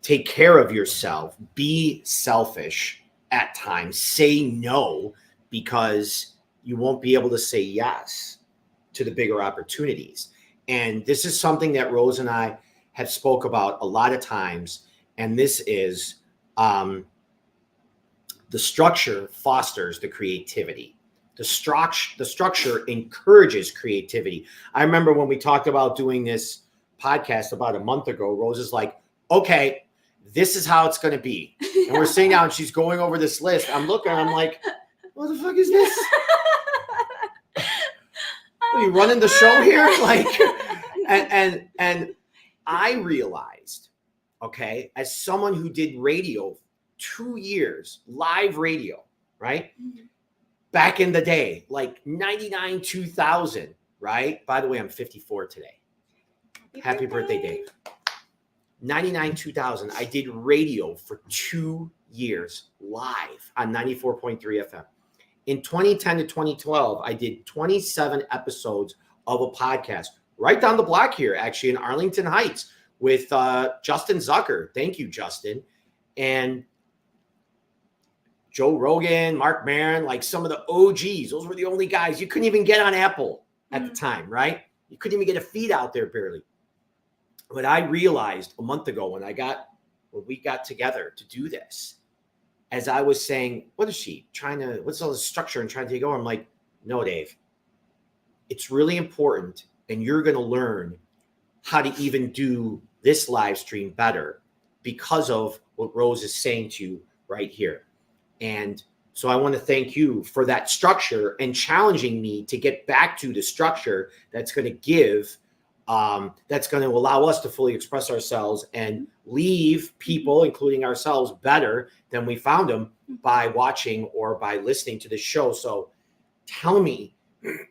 take care of yourself, be selfish at times, say no, because you won't be able to say yes to the bigger opportunities. And this is something that Rose and I have spoke about a lot of times. And this is the structure fosters the creativity. The structure encourages creativity. I remember when we talked about doing this podcast about a month ago, Rose is like, okay, this is how it's going to be. And we're sitting down, she's going over this list. I'm looking, I'm like, what the fuck is this? Are you running the show here? Like, and I realized, okay, as someone who did radio 2 years, live radio, right? Back in the day, like 99, 2000, right? By the way, I'm 54 today. Happy birthday, Dave. 99, 2000, I did radio for 2 years live on 94.3 FM. In 2010 to 2012, I did 27 episodes of a podcast right down the block here, actually in Arlington Heights with Justin Zucker. Thank you, Justin. And Joe Rogan, Mark Maron, like some of the OGs. Those were the only guys. You couldn't even get on Apple at the time, right? You couldn't even get a feed out there barely. But I realized a month ago when we got together to do this, as I was saying, what's all this structure and trying to take over? I'm like, no, Dave, it's really important, and you're going to learn how to even do this live stream better because of what Rose is saying to you right here. And so I want to thank you for that structure and challenging me to get back to the structure that's going to give, that's going to allow us to fully express ourselves and leave people, including ourselves, better than we found them by watching or by listening to the show. So tell me,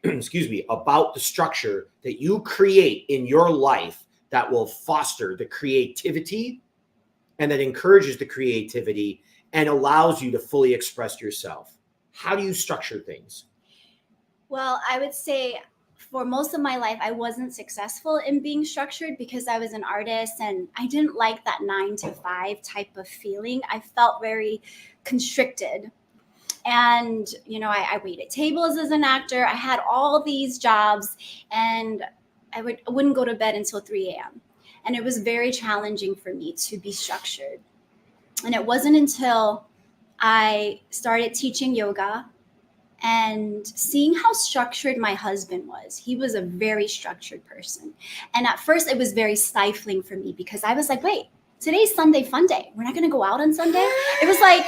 excuse me, about the structure that you create in your life that will foster the creativity and that encourages the creativity and allows you to fully express yourself. How do you structure things? Well, I would say for most of my life, I wasn't successful in being structured because I was an artist and I didn't like that 9 to 5 type of feeling. I felt very constricted. And, you know, I waited tables as an actor. I had all these jobs and I wouldn't go to bed until 3 a.m. And it was very challenging for me to be structured. And it wasn't until I started teaching yoga and seeing how structured my husband was. He was a very structured person. And at first it was very stifling for me because I was like, wait, today's Sunday fun day. We're not going to go out on Sunday. It was like,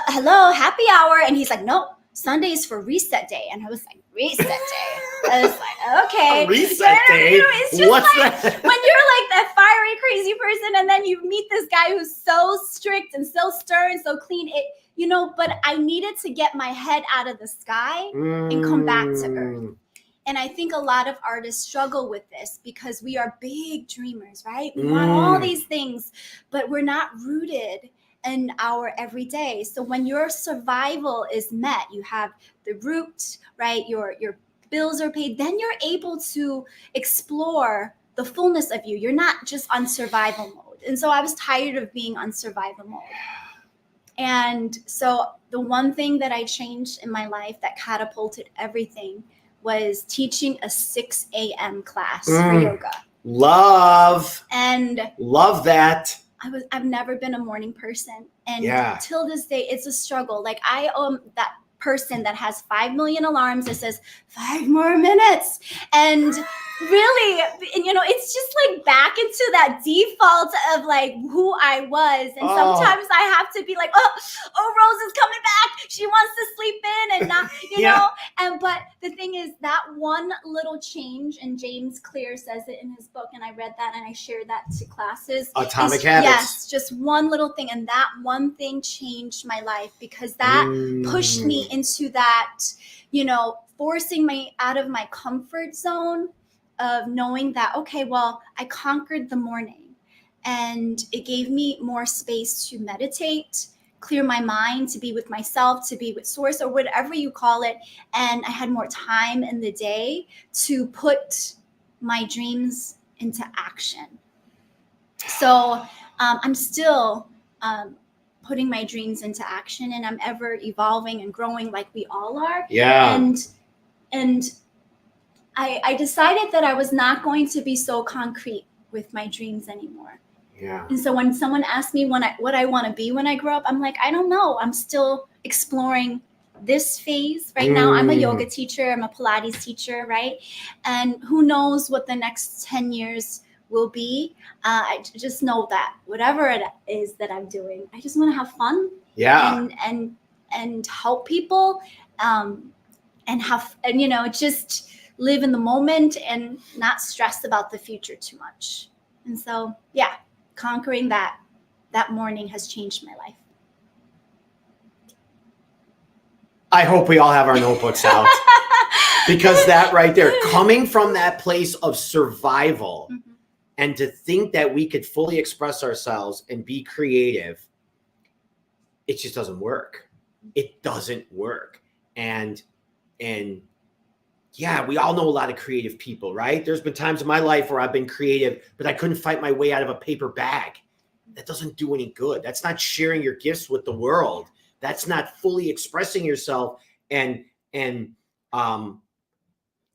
hello, happy hour. And he's like, no, Sunday is for reset day. And I was like, reset day. I was like, okay. Reset day? It's just What's like that? when you're like that fiery, crazy person and then you meet this guy who's so strict and so stern, so clean. You know, but I needed to get my head out of the sky and come back to earth. And I think a lot of artists struggle with this because we are big dreamers, right? We want all these things, but we're not rooted in our everyday. So when your survival is met, you have the root, right? Your bills are paid, then you're able to explore the fullness of you. You're not just on survival mode. And so I was tired of being on survival mode. And so the one thing that I changed in my life that catapulted everything was teaching a 6 a.m. class for yoga. Love that. I've never been a morning person. And till this day, it's a struggle. Like I am that person that has 5 million alarms that says 5 more minutes. And really, you know, it's just like back into that default of like who I was. And sometimes I have to be like, oh, Rose is coming back. She wants to sleep in and not, you know. And but the thing is that one little change, and James Clear says it in his book, and I read that and I shared that to classes. Atomic Habits. Yes, just one little thing. And that one thing changed my life because that pushed me into that, you know, forcing me out of my comfort zone of knowing that, okay, well, I conquered the morning and it gave me more space to meditate, clear my mind, to be with myself, to be with source or whatever you call it. And I had more time in the day to put my dreams into action. So I'm still putting my dreams into action and I'm ever evolving and growing like we all are. Yeah. And I decided that I was not going to be so concrete with my dreams anymore. Yeah. And so when someone asked me what I want to be when I grow up, I'm like, I don't know. I'm still exploring this phase. Right now, I'm a yoga teacher. I'm a Pilates teacher, right? And who knows what the next 10 years will be. I just know that whatever it is that I'm doing, I just want to have fun. Yeah. And help people and you know, just live in the moment and not stress about the future too much. And so, yeah, conquering that morning has changed my life. I hope we all have our notebooks out because that right there, coming from that place of survival and to think that we could fully express ourselves and be creative, it just doesn't work. It doesn't work. And yeah, we all know a lot of creative people, right? There's been times in my life where I've been creative, but I couldn't fight my way out of a paper bag. That doesn't do any good. That's not sharing your gifts with the world. That's not fully expressing yourself and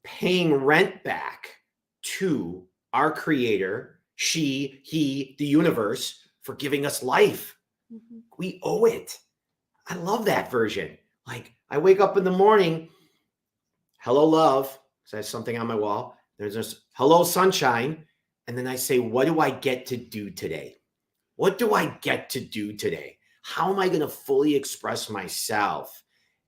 paying rent back to our creator, she, he, the universe, for giving us life. We owe it. I love that version. Like I wake up in the morning, hello, love. because I have something on my wall. There's this hello sunshine. And then I say, what do I get to do today? What do I get to do today? How am I going to fully express myself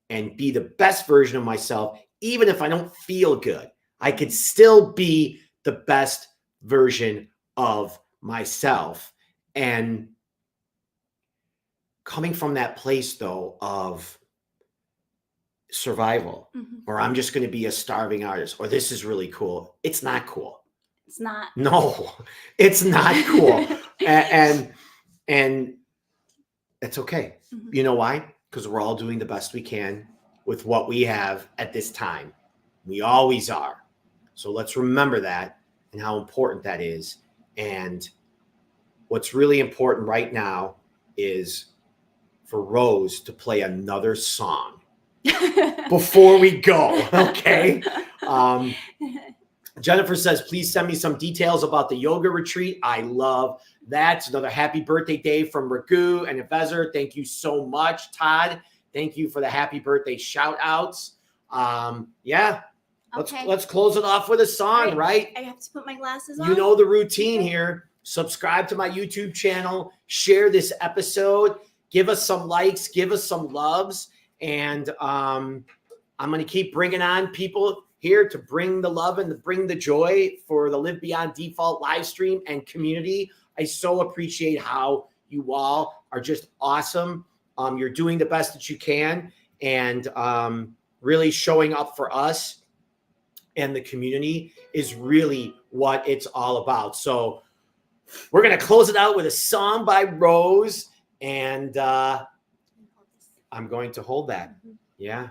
and be the best version of myself, even if I don't feel good? I could still be the best version of myself. And coming from that place, though, of survival, or I'm just going to be a starving artist, or this is really cool. It's not cool. It's not. No, it's not cool. and it's okay. You know why? Because we're all doing the best we can with what we have at this time. We always are. So let's remember that and how important that is. And what's really important right now is for Rose to play another song before we go. Okay. Jennifer says, please send me some details about the yoga retreat. I love that. It's another happy birthday day from Ragu and Evezer. Thank you so much, Todd. Thank you for the happy birthday shout outs. Yeah. Okay. Let's close it off with a song, right? I have to put my glasses on. You know the routine here. Subscribe to my YouTube channel. Share this episode. Give us some likes. Give us some loves. And I'm going to keep bringing on people here to bring the love and to bring the joy for the Live Beyond Default live stream and community. I so appreciate how you all are just awesome. You're doing the best that you can and really showing up for us and the community is really what it's all about. So we're going to close it out with a song by Rose and I'm going to hold that. Yeah.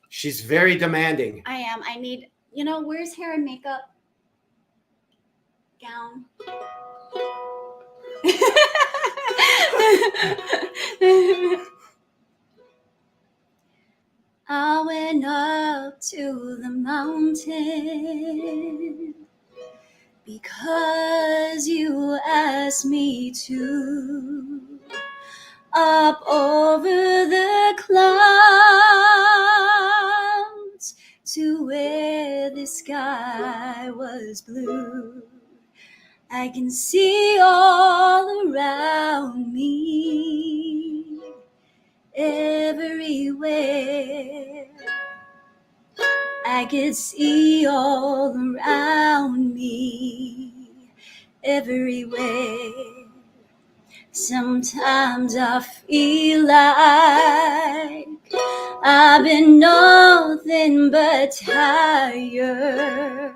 She's very demanding. I am. I need, where's hair and makeup? Gown. I went up to the mountain because you asked me to. Up over the clouds to where the sky was blue. I can see all around me, everywhere. I could see all around me, everywhere. Sometimes I feel like I've been nothing but tired,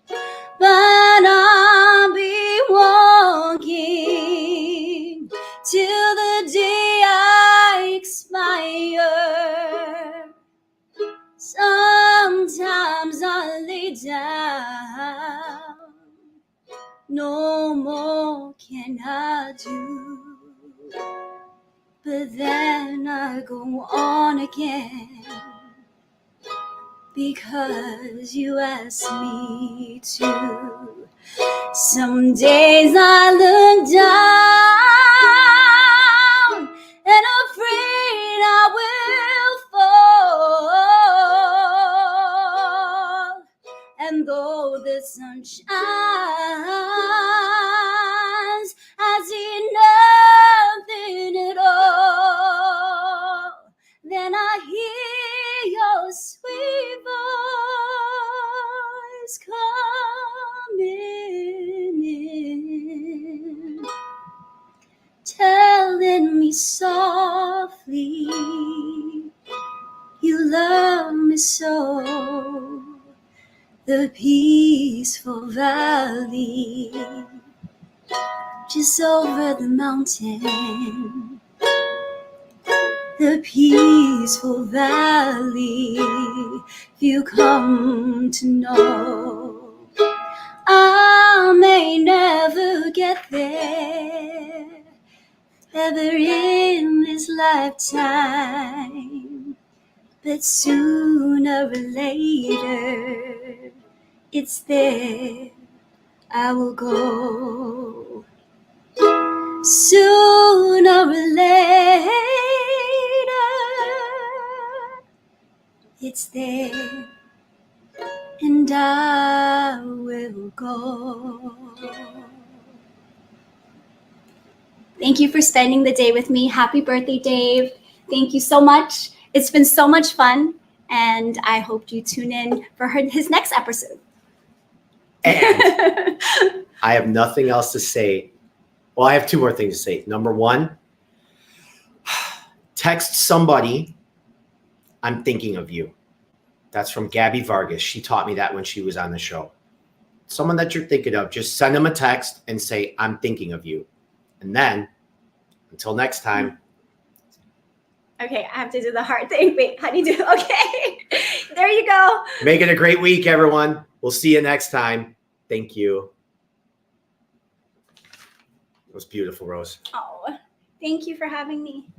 but I'll be walking till the day I expire. Sometimes I lay down, no more can I do. But then I go on again because you asked me to. Some days I look down and afraid I will fall. And though the sun shines, I see nothing at all. Then I hear your sweet voice coming in, telling me softly you love me so. The peaceful valley just over the mountain, the peaceful valley you come to know. I may never get there, ever in this lifetime, but sooner or later, it's there I will go. Sooner or later, it's there, and I will go. Thank you for spending the day with me. Happy birthday, Dave. Thank you so much. It's been so much fun, and I hope you tune in for his next episode. And I have nothing else to say. Well, I have two more things to say. Number one, text somebody, I'm thinking of you. That's from Gabby Vargas. She taught me that when she was on the show. Someone that you're thinking of, just send them a text and say, I'm thinking of you. And then, until next time. Okay, I have to do the heart thing. Wait, how do you do? Okay, there you go. Make it a great week, everyone. We'll see you next time. Thank you. It was beautiful, Rose. Oh, thank you for having me.